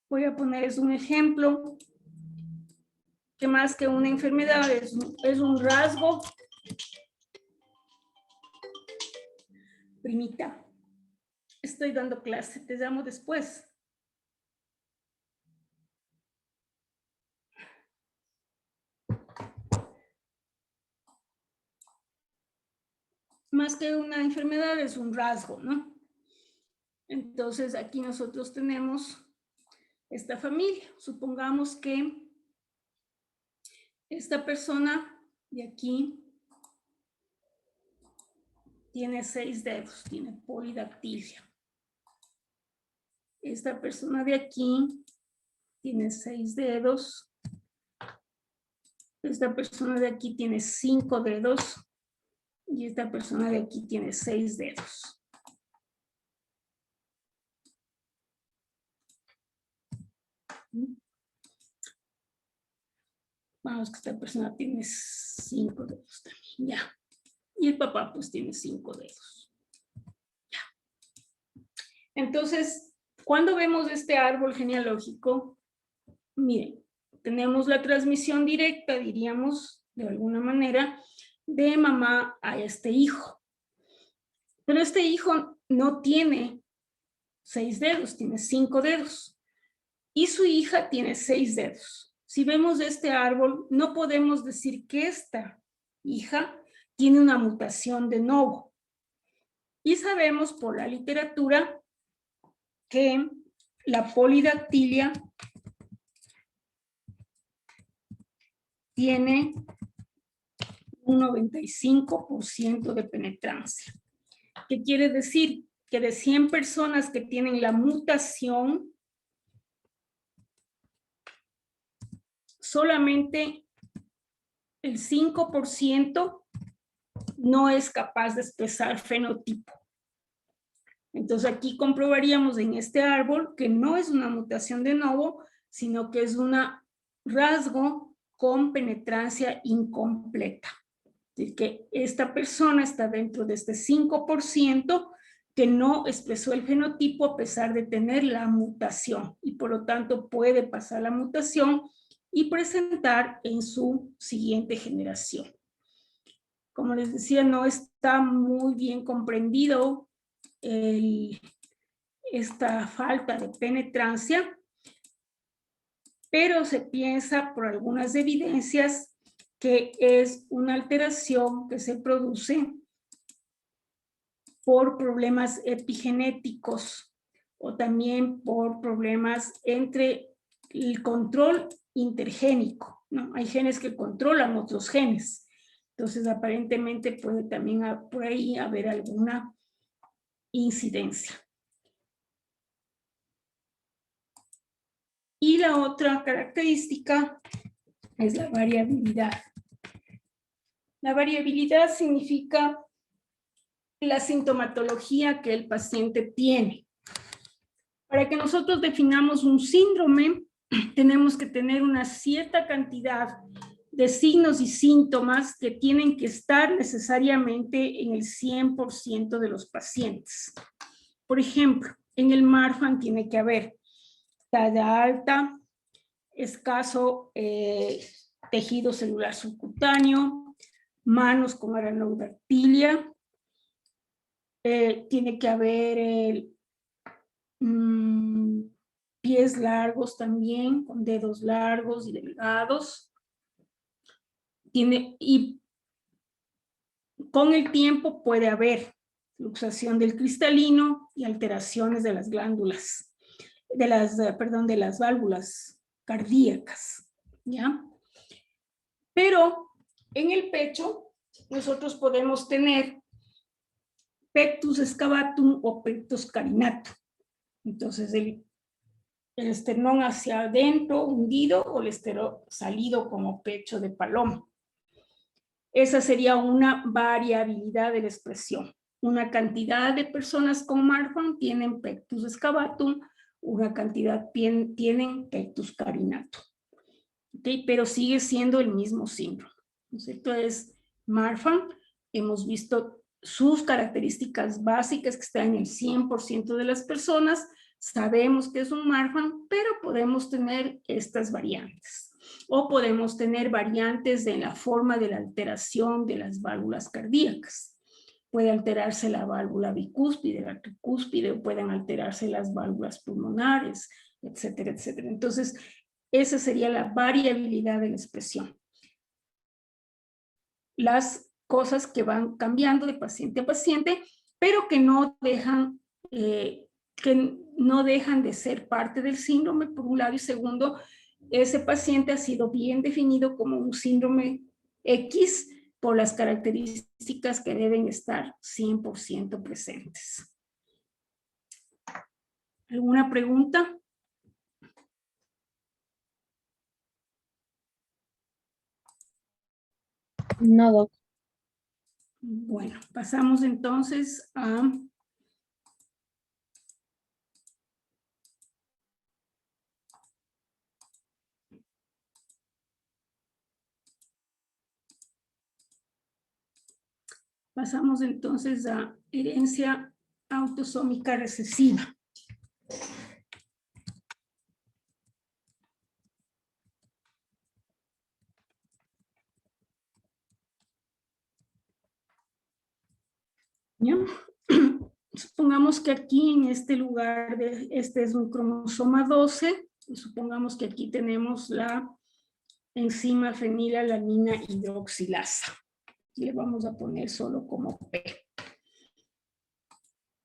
Voy a ponerles un ejemplo que más que una enfermedad es un rasgo. Primita, estoy dando clase, te llamo después. Más que una enfermedad es un rasgo, ¿no? Entonces aquí nosotros tenemos esta familia. Supongamos que esta persona de aquí tiene 6 dedos, tiene polidactilia. Esta persona de aquí tiene 6 dedos. Esta persona de aquí tiene 5 dedos. Y esta persona de aquí tiene 6 dedos. Vamos, que esta persona tiene 5 dedos también, ya. Y el papá pues tiene 5 dedos. Ya. Entonces, cuando vemos este árbol genealógico, miren, tenemos la transmisión directa, diríamos, de alguna manera, de mamá a este hijo. Pero este hijo no tiene 6 dedos, tiene 5 dedos. Y su hija tiene 6 dedos. Si vemos este árbol, no podemos decir que esta hija tiene una mutación de novo. Y sabemos por la literatura que la polidactilia tiene un 95% de penetrancia. ¿Qué quiere decir? Que de 100 personas que tienen la mutación, solamente el 5% no es capaz de expresar fenotipo. Entonces aquí comprobaríamos en este árbol que no es una mutación de novo, sino que es un rasgo con penetrancia incompleta. Es decir, que esta persona está dentro de este 5% que no expresó el fenotipo a pesar de tener la mutación y por lo tanto puede pasar la mutación y presentar en su siguiente generación. Como les decía, no está muy bien comprendido esta falta de penetrancia, pero se piensa por algunas evidencias que es una alteración que se produce por problemas epigenéticos o también por problemas entre el control intergénico, ¿no? Hay genes que controlan otros genes. Entonces, aparentemente puede también por ahí haber alguna incidencia. Y la otra característica es la variabilidad. La variabilidad significa la sintomatología que el paciente tiene. Para que nosotros definamos un síndrome, tenemos que tener una cierta cantidad de signos y síntomas que tienen que estar necesariamente en el 100% de los pacientes. Por ejemplo, en el Marfan tiene que haber talla alta, escaso tejido celular subcutáneo, manos con aranodactilia, tiene que haber pies largos también, con dedos largos y delgados. Y con el tiempo puede haber luxación del cristalino y alteraciones de las glándulas, de las válvulas cardíacas, ¿ya? Pero en el pecho nosotros podemos tener pectus excavatum o pectus carinatum. Entonces el esternón hacia adentro hundido o el esternón salido como pecho de paloma. Esa sería una variabilidad de la expresión. Una cantidad de personas con Marfan tienen pectus excavatum, una cantidad tienen pectus carinatum. ¿Okay? Pero sigue siendo el mismo síndrome. ¿No es cierto? Es Marfan. Hemos visto sus características básicas que están en el 100% de las personas. Sabemos que es un Marfan, pero podemos tener estas variantes. O podemos tener variantes en la forma de la alteración de las válvulas cardíacas. Puede alterarse la válvula bicúspide, la tricúspide, o pueden alterarse las válvulas pulmonares, etcétera, etcétera. Entonces, esa sería la variabilidad de la expresión. Las cosas que van cambiando de paciente a paciente, pero que no dejan de ser parte del síndrome, por un lado, y segundo, ese paciente ha sido bien definido como un síndrome X por las características que deben estar 100% presentes. ¿Alguna pregunta? No, doc. Bueno, pasamos entonces a... Pasamos entonces a herencia autosómica recesiva. ¿Ya? Supongamos que aquí en este lugar, este es un cromosoma 12, y supongamos que aquí tenemos la enzima fenilalanina hidroxilasa. Le vamos a poner solo como P.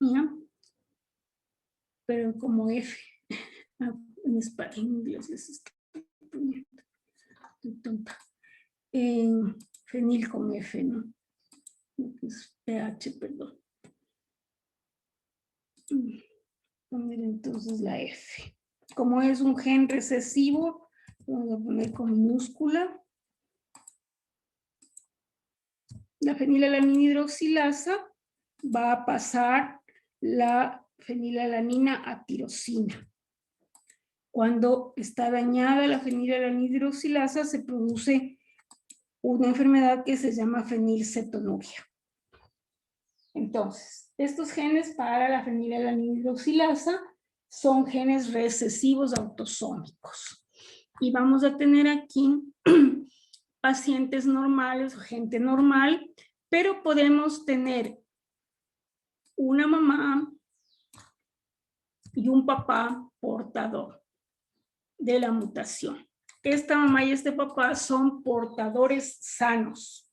¿Ya? Pero como F. En inglés les estoy poniendo. Estoy tonta. Fenil con F, ¿no? Es pH, perdón. Poner entonces la F. Como es un gen recesivo, vamos a poner con minúscula. La fenilalanina hidroxilasa va a pasar la fenilalanina a tirosina. Cuando está dañada la fenilalanina hidroxilasa, se produce una enfermedad que se llama fenilcetonuria. Entonces, estos genes para la fenilalanina hidroxilasa son genes recesivos autosómicos. Y vamos a tener aquí pacientes normales o gente normal, pero podemos tener una mamá y un papá portador de la mutación. Esta mamá y este papá son portadores sanos,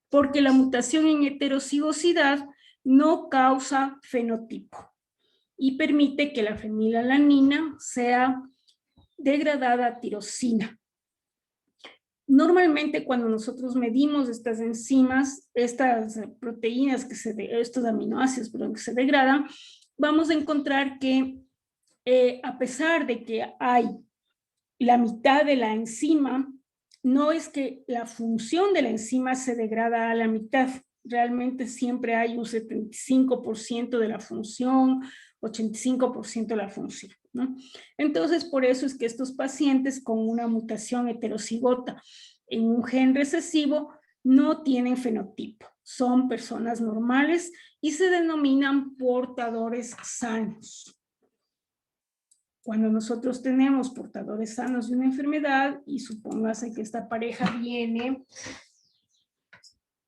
porque la mutación en heterocigosidad no causa fenotipo y permite que la fenilalanina sea degradada a tirosina. Normalmente cuando nosotros medimos estas enzimas, estas proteínas, estos aminoácidos que se degradan, vamos a encontrar que a pesar de que hay la mitad de la enzima, no es que la función de la enzima se degrada a la mitad. Realmente siempre hay un 75% de la función, 85% de la función, ¿no? Entonces, por eso es que estos pacientes con una mutación heterocigota en un gen recesivo no tienen fenotipo. Son personas normales y se denominan portadores sanos. Cuando nosotros tenemos portadores sanos de una enfermedad y supóngase que esta pareja viene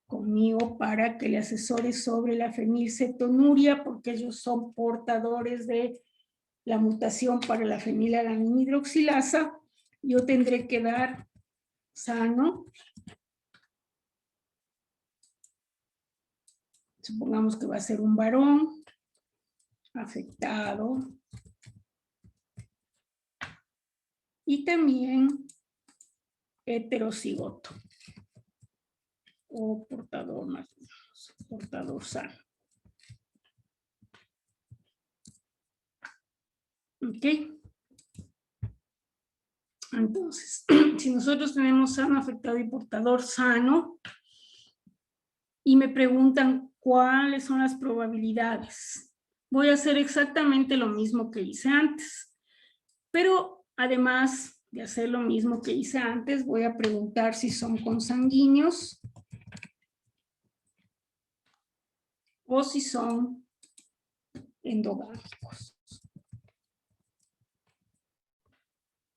conmigo para que le asesore sobre la fenilcetonuria porque ellos son portadores de la mutación para la fenilalanina hidroxilasa, yo tendré que dar sano supongamos que va a ser un varón afectado y también heterocigoto o portador más o menos, portador sano. ¿Ok? Entonces, si nosotros tenemos sano, afectado y portador sano, y me preguntan cuáles son las probabilidades, voy a hacer exactamente lo mismo que hice antes, pero además de hacer lo mismo que hice antes, voy a preguntar si son consanguíneos o si son endogámicos.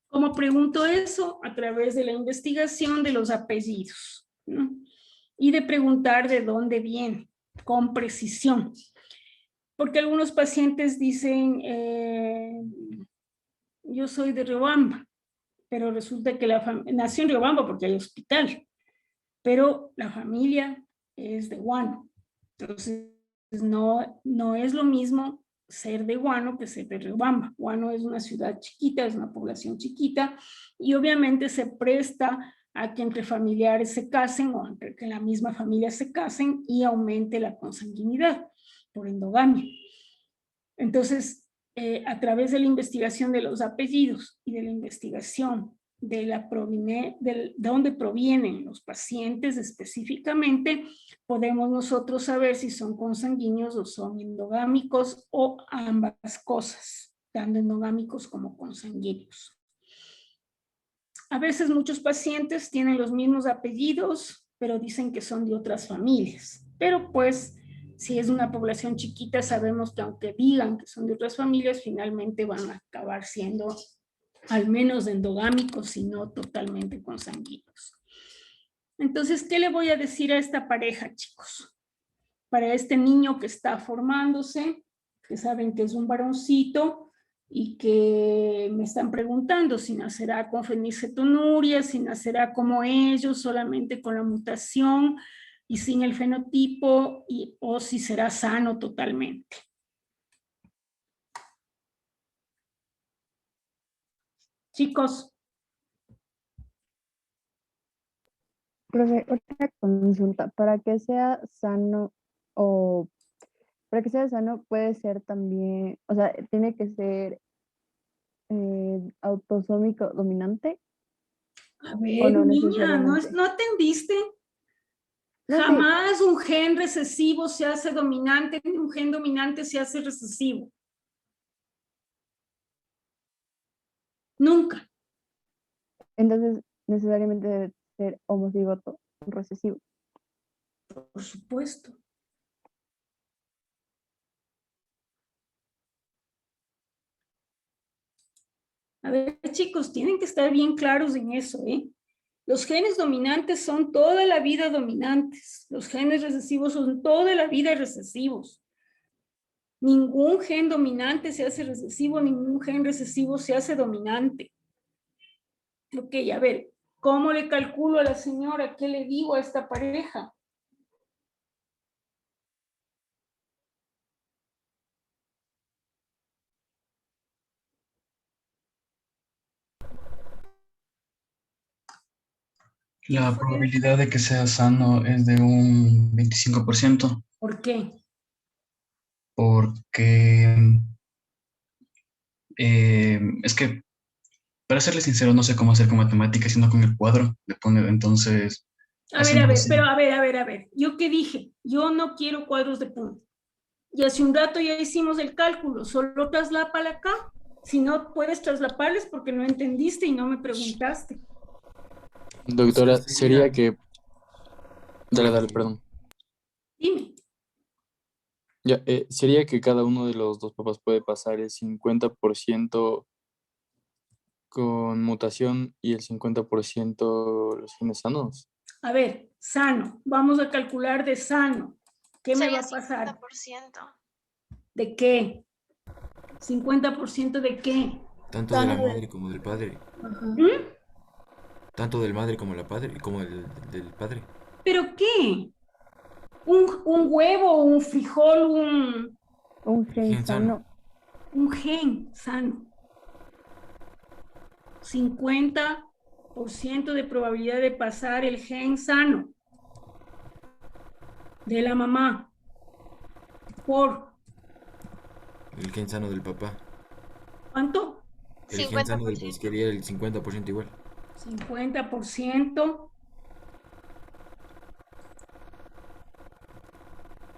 ¿Cómo pregunto eso? A través de la investigación de los apellidos, ¿no? Y de preguntar de dónde viene, con precisión. Porque algunos pacientes dicen, yo soy de Riobamba, pero resulta que nació en Riobamba porque hay hospital, pero la familia es de Guano. Entonces, no es lo mismo ser de Guano que ser de Riobamba. Guano es una ciudad chiquita, es una población chiquita, y obviamente se presta a que entre familiares se casen o entre que la misma familia se casen y aumente la consanguinidad por endogamia. Entonces, a través de la investigación de los apellidos y de la investigación de dónde provienen los pacientes específicamente, podemos nosotros saber si son consanguíneos o son endogámicos o ambas cosas, tanto endogámicos como consanguíneos. A veces muchos pacientes tienen los mismos apellidos, pero dicen que son de otras familias. Pero pues, si es una población chiquita, sabemos que aunque digan que son de otras familias, finalmente van a acabar siendo al menos endogámicos y no totalmente consanguíneos. Entonces, ¿qué le voy a decir a esta pareja, chicos? Para este niño que está formándose, que saben que es un varoncito y que me están preguntando si nacerá con fenilcetonuria, si nacerá como ellos, solamente con la mutación y sin el fenotipo, o si será sano totalmente. Chicos. Profe, otra consulta. Para que sea sano puede ser también, o sea, tiene que ser autosómico dominante A o ver, no niña, necesariamente. ¿no entendiste? No, sí, Jamás un gen recesivo se hace dominante, ni un gen dominante se hace recesivo. Nunca, entonces necesariamente debe ser homocigoto recesivo. por supuesto. A ver, chicos, tienen que estar bien claros en eso, ¿eh? Los genes dominantes son toda la vida dominantes. Los genes recesivos son toda la vida recesivos. Ningún gen dominante se hace recesivo, ningún gen recesivo se hace dominante. Ok, a ver, ¿cómo le calculo a la señora? ¿Qué le digo a esta pareja? La probabilidad de que sea sano es de un 25%, ¿Por qué? porque es que, para serle sincero, no sé cómo hacer con matemáticas, sino con el cuadro. Le pone, entonces, haciendo así. Pero a ver. ¿Yo qué dije? Yo no quiero cuadros de punto. Y hace un rato ya hicimos el cálculo, solo traslápala acá. Si no puedes traslaparles porque no entendiste y no me preguntaste. Doctora, Sería- sería que... Dale, perdón. Dime. Ya, sería que cada uno de los dos papás puede pasar el 50% con mutación y el 50% los genes sanos. A ver, sano. Vamos a calcular de sano. ¿Qué me va Sería a pasar? 50%. ¿De qué? ¿50% de qué? Tanto de la madre como del padre. ¿Mm? Tanto del madre como la padre, como del padre. ¿Pero qué? Un huevo, un frijol, Un gen Gen sano. sano. un gen sano. 50% de probabilidad de pasar el gen sano de la mamá por El gen sano del papá. ¿cuánto? El gen sano del 50%. papá quería el 50% igual. 50%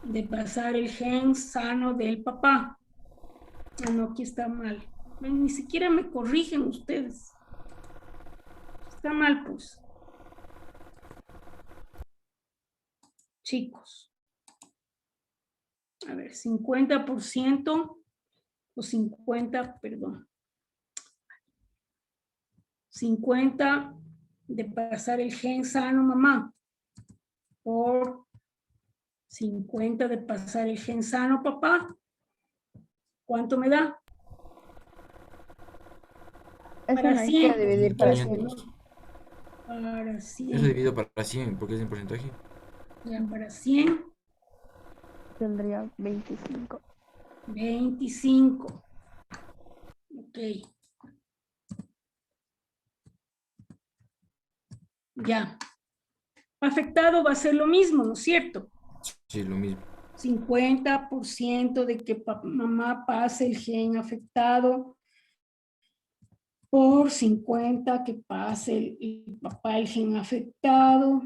de pasar el gen sano del papá. Ah, no, aquí está mal. Ni siquiera me corrigen ustedes. Está mal, pues. Chicos. A ver, 50% o 50, perdón. 50 de pasar el gen sano, mamá, por 50 de pasar el gen sano, papá. ¿Cuánto me da? Eso Para no hay 100. que dividir para 500. 100. Para Eso 100. dividido para 100, porque es en porcentaje. Ya, para 100. Tendría 25. 25. Ok. Ya. Afectado va a ser lo mismo, ¿no es cierto? Sí, lo mismo. 50% de que mamá pase el gen afectado por 50 que pase el papá el gen afectado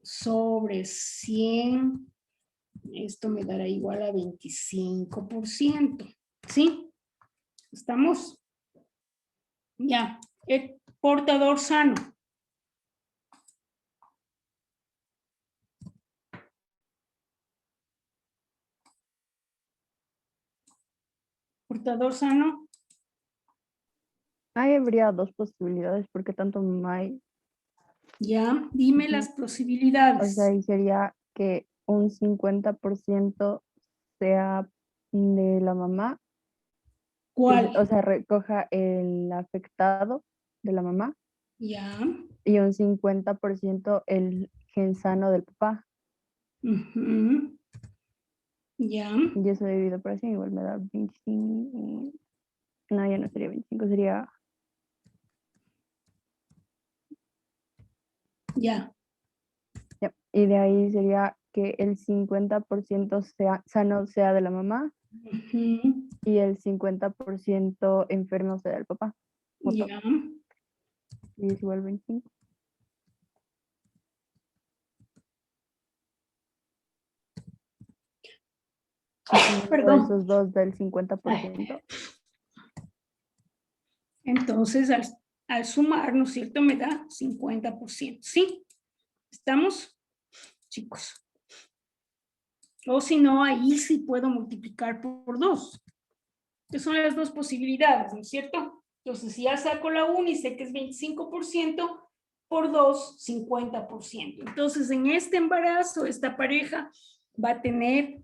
sobre 100. Esto me dará igual a 25%. ¿Sí? ¿Estamos? Ya. El portador sano. Portador sano. Ahí habría dos posibilidades porque tanto mamá hay. Ya. Dime las O posibilidades. sea, ahí sería que un 50% sea de la mamá, ¿Cuál? o sea, recoja el afectado de la mamá Ya. y un 50% el gen sano del papá. Ujú. Ya. Y eso dividido por 100 igual me da 25. No, ya no sería 25, sería Ya. ya. Y de ahí sería que el 50% sea sano sea de la mamá Ujú. y el 50% enfermo sea del papá. Otro. Ya. Y es igual 25. Perdón. Esos dos del Ay. 50%. Entonces, al sumar, ¿no es cierto? Me da 50%. ¿Sí? ¿Estamos, chicos? O si no, ahí sí puedo multiplicar por 2. Que son las dos posibilidades, ¿no es cierto? Entonces, si ya saco la 1 y sé que es 25%, por 2, 50%. Entonces, en este embarazo, esta pareja va a tener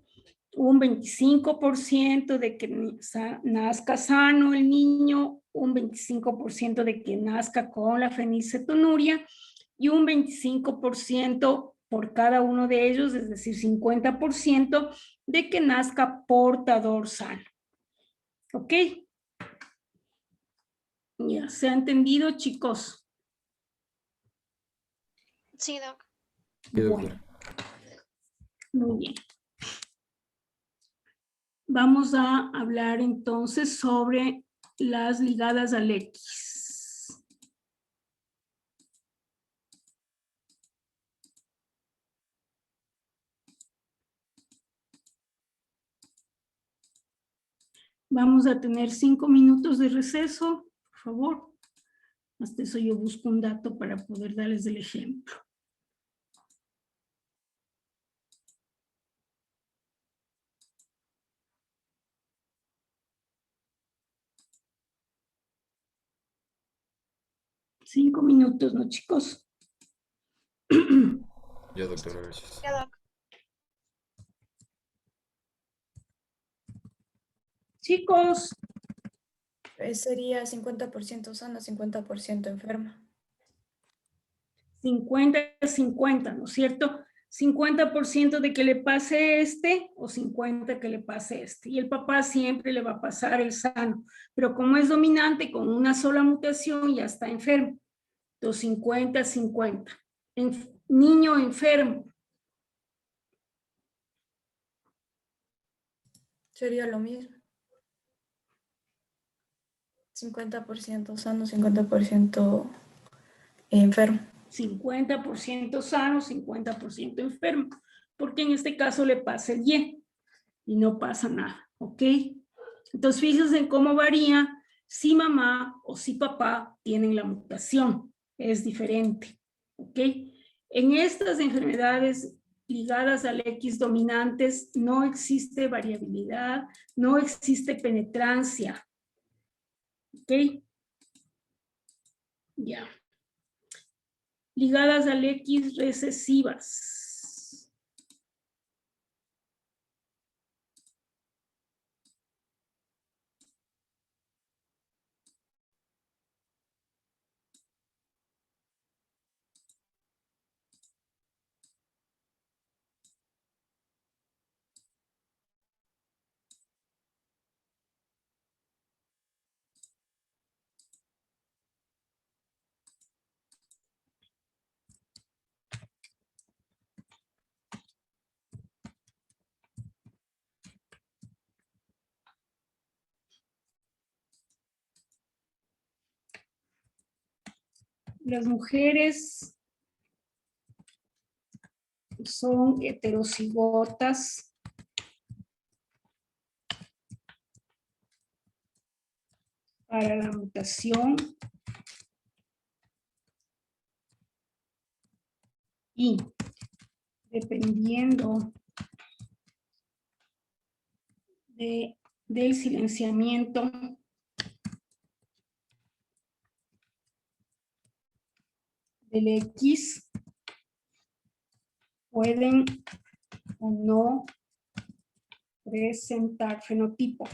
un 25% de que nazca sano el niño, un 25% de que nazca con la fenilcetonuria y un 25% por cada uno de ellos, es decir, 50% de que nazca portador sano. ¿Ok? Ya, ¿se ha entendido, chicos? Sí, Doc. Sí, doctora. Bueno, muy bien. Vamos a hablar entonces sobre las ligadas al X. Vamos a tener 5 minutos de receso, por favor. Hasta eso yo busco un dato para poder darles el ejemplo. Cinco minutos, ¿no, chicos? Ya, doctora, gracias. Ya, Doc. Chicos, Sería 50% sana, 50% enferma. 50-50, ¿no es cierto? 50% de que le pase este o 50% que le pase este. Y el papá siempre le va a pasar el sano. Pero como es dominante con una sola mutación, ya está enfermo. Entonces 50-50. Niño enfermo. Sería lo mismo. 50% sano, 50% enfermo. 50% sano, 50% enfermo. Porque en este caso le pasa el y no pasa nada. ¿Ok? Entonces fíjense en cómo varía si mamá o si papá tienen la mutación. Es diferente. ¿Ok? En estas enfermedades ligadas al X dominantes no existe variabilidad, no existe penetrancia. ¿Ok? Ya. Ligadas al X recesivas. Las mujeres son heterocigotas para la mutación y dependiendo del silenciamiento del X, pueden o no presentar fenotipo.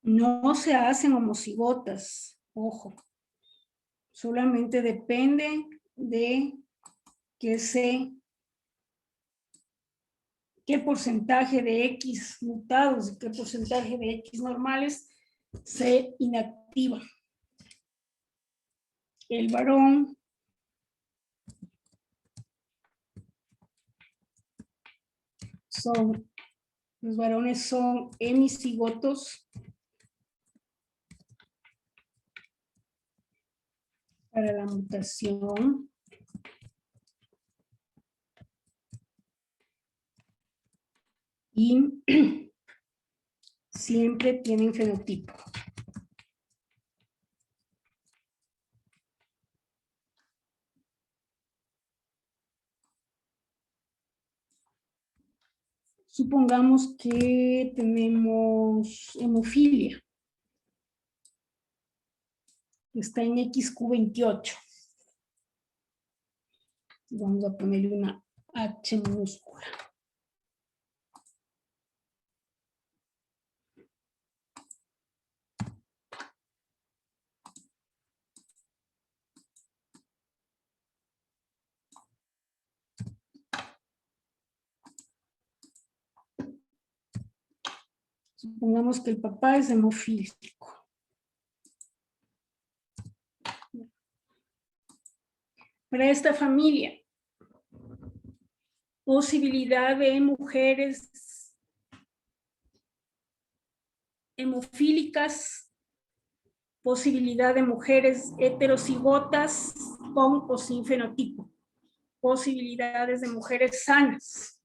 No se hacen homocigotas, ojo. Solamente depende de qué porcentaje de X mutados y qué porcentaje de X normales se inactiva. El varón los varones son hemicigotos para la mutación y siempre tienen fenotipo. Supongamos que tenemos hemofilia. Está en XQ28. Vamos a ponerle una H minúscula. Supongamos que el papá es hemofílico. Para esta familia, posibilidad de mujeres hemofílicas, posibilidad de mujeres heterocigotas con o sin fenotipo, posibilidades de mujeres sanas.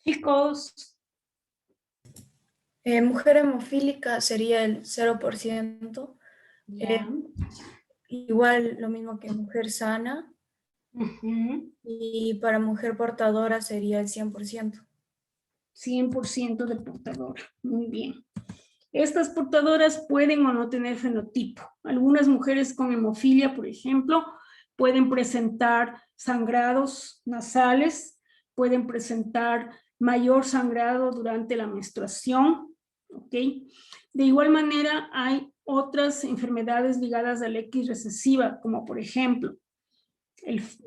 Chicos, Mujer hemofílica sería el 0%. ya. Igual lo mismo que mujer sana. Ujú. Y para mujer portadora sería el 100%. 100% de portadora. Muy bien. Estas portadoras pueden o no tener fenotipo. Algunas mujeres con hemofilia, por ejemplo, pueden presentar sangrados nasales, pueden presentar mayor sangrado durante la menstruación, ¿ok? De igual manera, hay otras enfermedades ligadas a la X recesiva, como por ejemplo,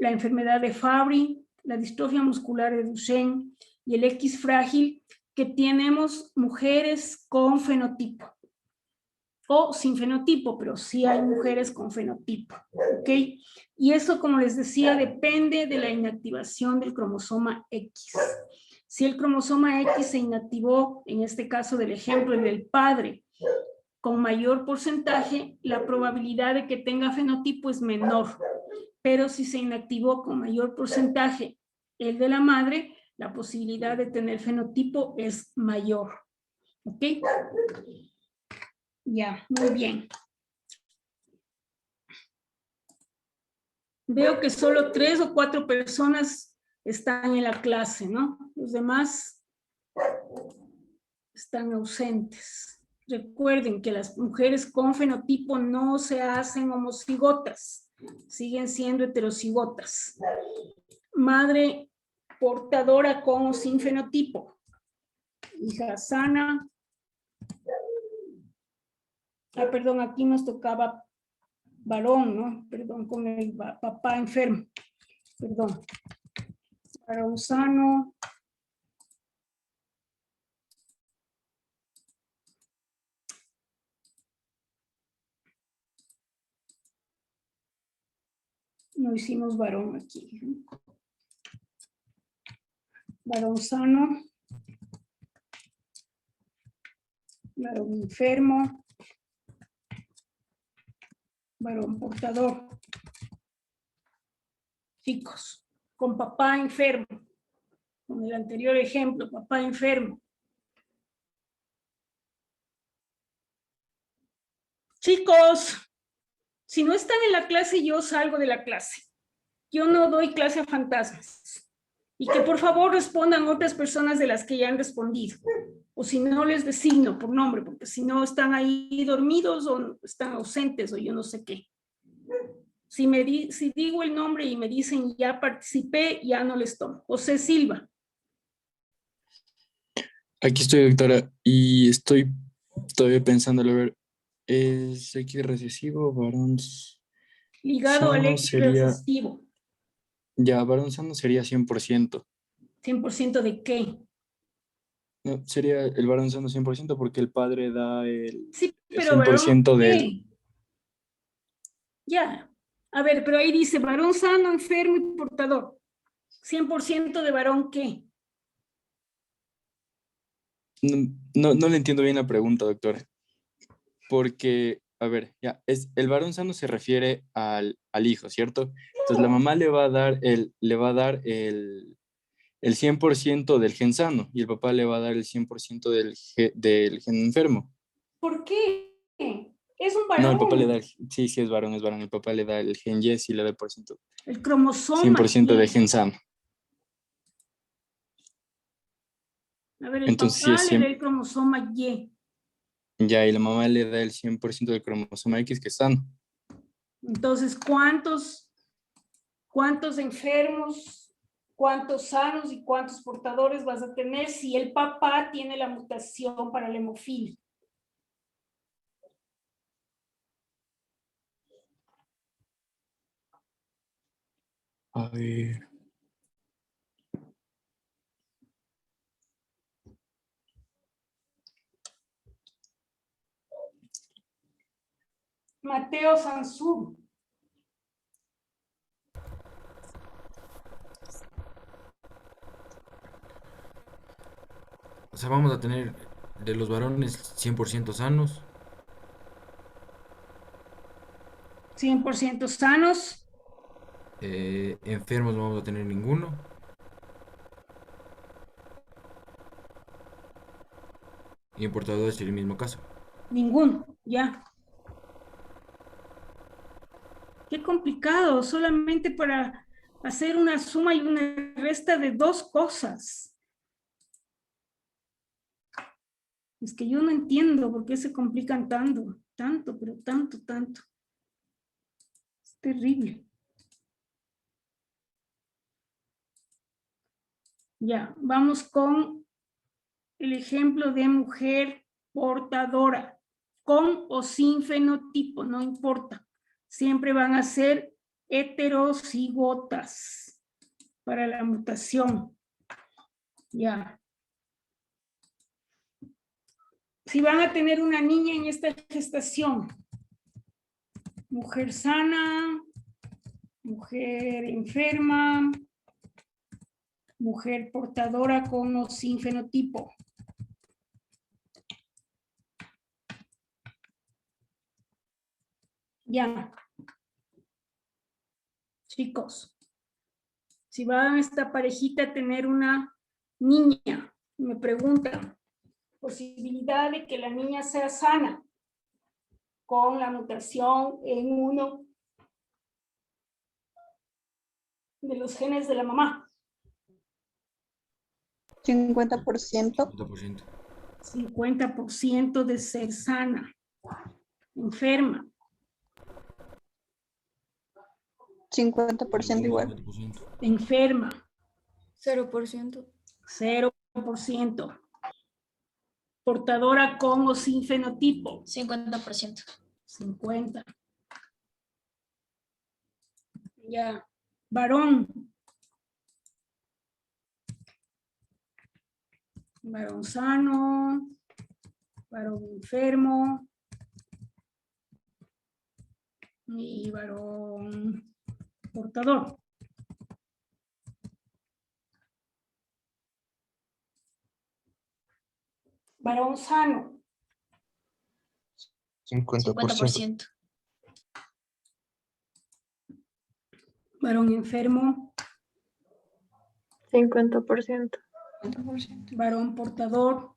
la enfermedad de Fabry, la distrofia muscular de Duchenne y el X frágil, que tenemos mujeres con fenotipo o sin fenotipo, pero sí hay mujeres con fenotipo, ¿ok? Y eso, como les decía, depende de la inactivación del cromosoma X. Si el cromosoma X se inactivó, en este caso del ejemplo, el del padre, con mayor porcentaje, la probabilidad de que tenga fenotipo es menor. Pero si se inactivó con mayor porcentaje el de la madre, la posibilidad de tener fenotipo es mayor. ¿Ok? Ya, muy bien. Veo que solo 3 o 4 personas están en la clase, ¿no? Los demás están ausentes. Recuerden que las mujeres con fenotipo no se hacen homocigotas, siguen siendo heterocigotas. Madre portadora con o sin fenotipo. Hija sana. Ah, perdón, aquí nos tocaba varón, ¿no? Perdón, con el papá enfermo. Perdón. Varón sano. No hicimos varón aquí. Varón sano. Varón enfermo. Varón portador. Chicos, con papá enfermo. Con el anterior ejemplo, papá enfermo. Chicos, si no están en la clase, yo salgo de la clase. Yo no doy clase a fantasmas. Y que por favor respondan otras personas de las que ya han respondido. O si no, les designo por nombre, porque si no están ahí dormidos o están ausentes o yo no sé qué. Si digo el nombre y me dicen ya participé, ya no les tomo. José Silva. Aquí estoy, doctora, y estoy todavía pensando, a ver, ¿es X recesivo, varón Ligado al sano X sería, recesivo. ya, varón sano sería 100%? ¿100% de qué? No, sería el varón sano 100% porque el padre da el Sí, pero varón 100% del... qué. Ya. A ver, pero ahí dice varón sano, enfermo y portador. 100% de varón qué. No le entiendo bien la pregunta, doctora. Porque, a ver, ya, el varón sano se refiere al hijo, ¿cierto? Entonces la mamá le va a dar el 100% del gen sano y el papá le va a dar el 100% del gen enfermo. ¿Por qué? Es un No, el papá le varón. da, sí, es varón, el papá le da el gen Y y le da el porciento, El cromosoma 100% de Y. gen sano. A ver, el Entonces sí papá es le da 100, el cromosoma Y. ya, y la mamá le da el 100% del cromosoma X que es sano. Entonces, ¿cuántos enfermos, cuántos sanos y cuántos portadores vas a tener si el papá tiene la mutación para la hemofilia? A ver. Mateo Sansur. O sea, vamos a tener de los varones 100% sanos. 100% sanos. Enfermos no vamos a tener ninguno. Y en portadores sería el mismo caso. Ninguno, ya. Qué complicado, solamente para hacer una suma y una resta de dos cosas. Es que yo no entiendo por qué se complican tanto, pero tanto. Es terrible. Ya, vamos con el ejemplo de mujer portadora, con o sin fenotipo, no importa. Siempre van a ser heterocigotas para la mutación. Ya. Si van a tener una niña en esta gestación, mujer sana, mujer enferma, mujer portadora con o sin fenotipo. Ya. Chicos, si va a esta parejita a tener una niña, me preguntan, posibilidad de que la niña sea sana con la mutación en uno de los genes de la mamá. 50%. 50%. 50% de ser sana, enferma. 50% igual. 50%. Enferma, 0%. 0%. Portadora con o sin fenotipo, 50%. 50. Ya, varón. Varón sano, varón enfermo y varón portador. Varón sano, 50%. varón enfermo, 50%. varón portador,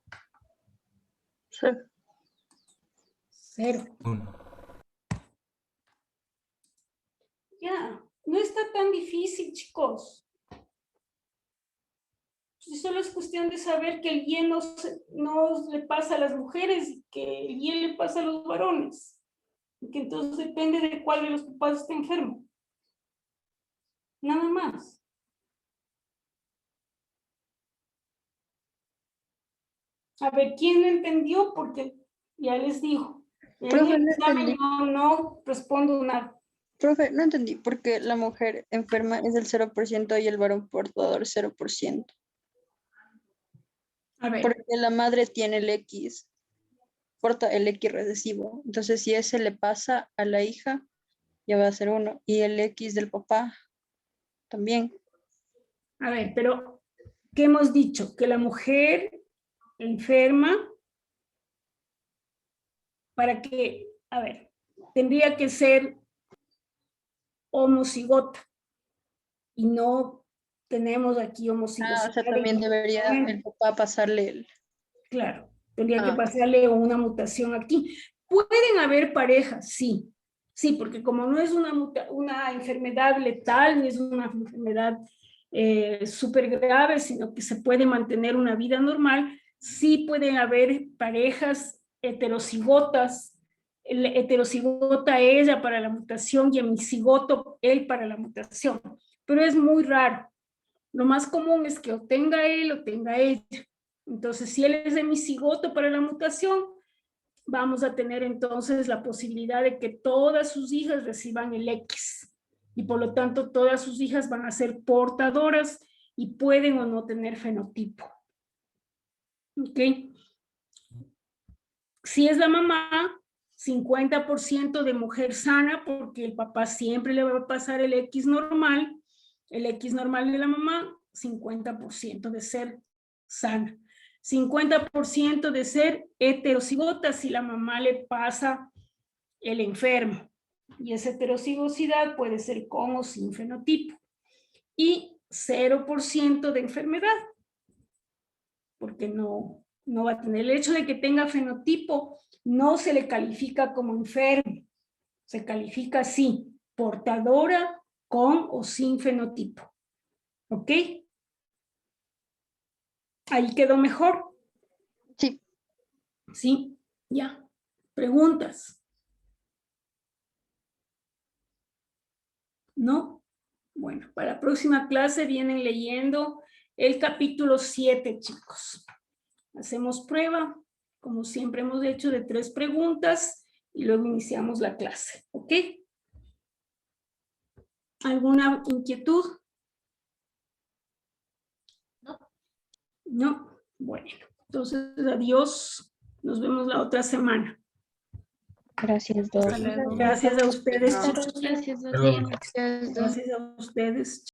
Sí. 0. 1. Ya, no está tan difícil, chicos. Solo es cuestión de saber que el Y no le pasa a las mujeres y que el Y le pasa a los varones. Y que entonces depende de cuál de los papás está enfermo. Nada más. A ver, ¿quién lo entendió? Porque ya les digo, en Profe, el no examen entendí. no respondo nada. Profe, no entendí, porque la mujer enferma es del 0% y el varón portador 0%. A ver, Porque la madre tiene el X, porta el X recesivo. Entonces, si ese le pasa a la hija, ya va a ser 1. Y el X del papá también. pero ¿qué hemos dicho? Que la mujer enferma, para que, tendría que ser homocigota. Y no tenemos aquí O homocigosidad. sea, también debería el papá pasarle el... Claro, tendría que Ah. pasarle una mutación aquí. Pueden haber parejas, sí. Sí, porque como no es una enfermedad letal, ni es una enfermedad súper grave, sino que se puede mantener una vida normal, sí pueden haber parejas heterocigotas, el heterocigota ella para la mutación y hemicigoto él para la mutación, pero es muy raro. Lo más común es que o tenga él o tenga ella. Entonces, si él es hemicigoto para la mutación, vamos a tener entonces la posibilidad de que todas sus hijas reciban el X y por lo tanto todas sus hijas van a ser portadoras y pueden o no tener fenotipo. ¿Ok? Si es la mamá, 50% de mujer sana porque el papá siempre le va a pasar el X normal de la mamá, 50% de ser sana. 50% de ser heterocigota si la mamá le pasa el enfermo. Y esa heterocigosidad puede ser con o sin fenotipo. Y 0% de enfermedad, porque no No va a tener. El hecho de que tenga fenotipo no se le califica como enfermo. Se califica así, portadora con o sin fenotipo. ¿Ok? ¿Ahí quedó mejor? Sí. Sí, ya. ¿Preguntas? ¿No? Bueno, para la próxima clase vienen leyendo el capítulo 7, chicos. Hacemos prueba, como siempre hemos hecho, de 3 preguntas y luego iniciamos la clase. ¿Ok? ¿Alguna inquietud? No. No. Bueno, entonces adiós. Nos vemos la otra semana. Gracias, Dor. Hasta luego. Gracias a ustedes, chicos. Gracias, Luego, Gracias a ustedes.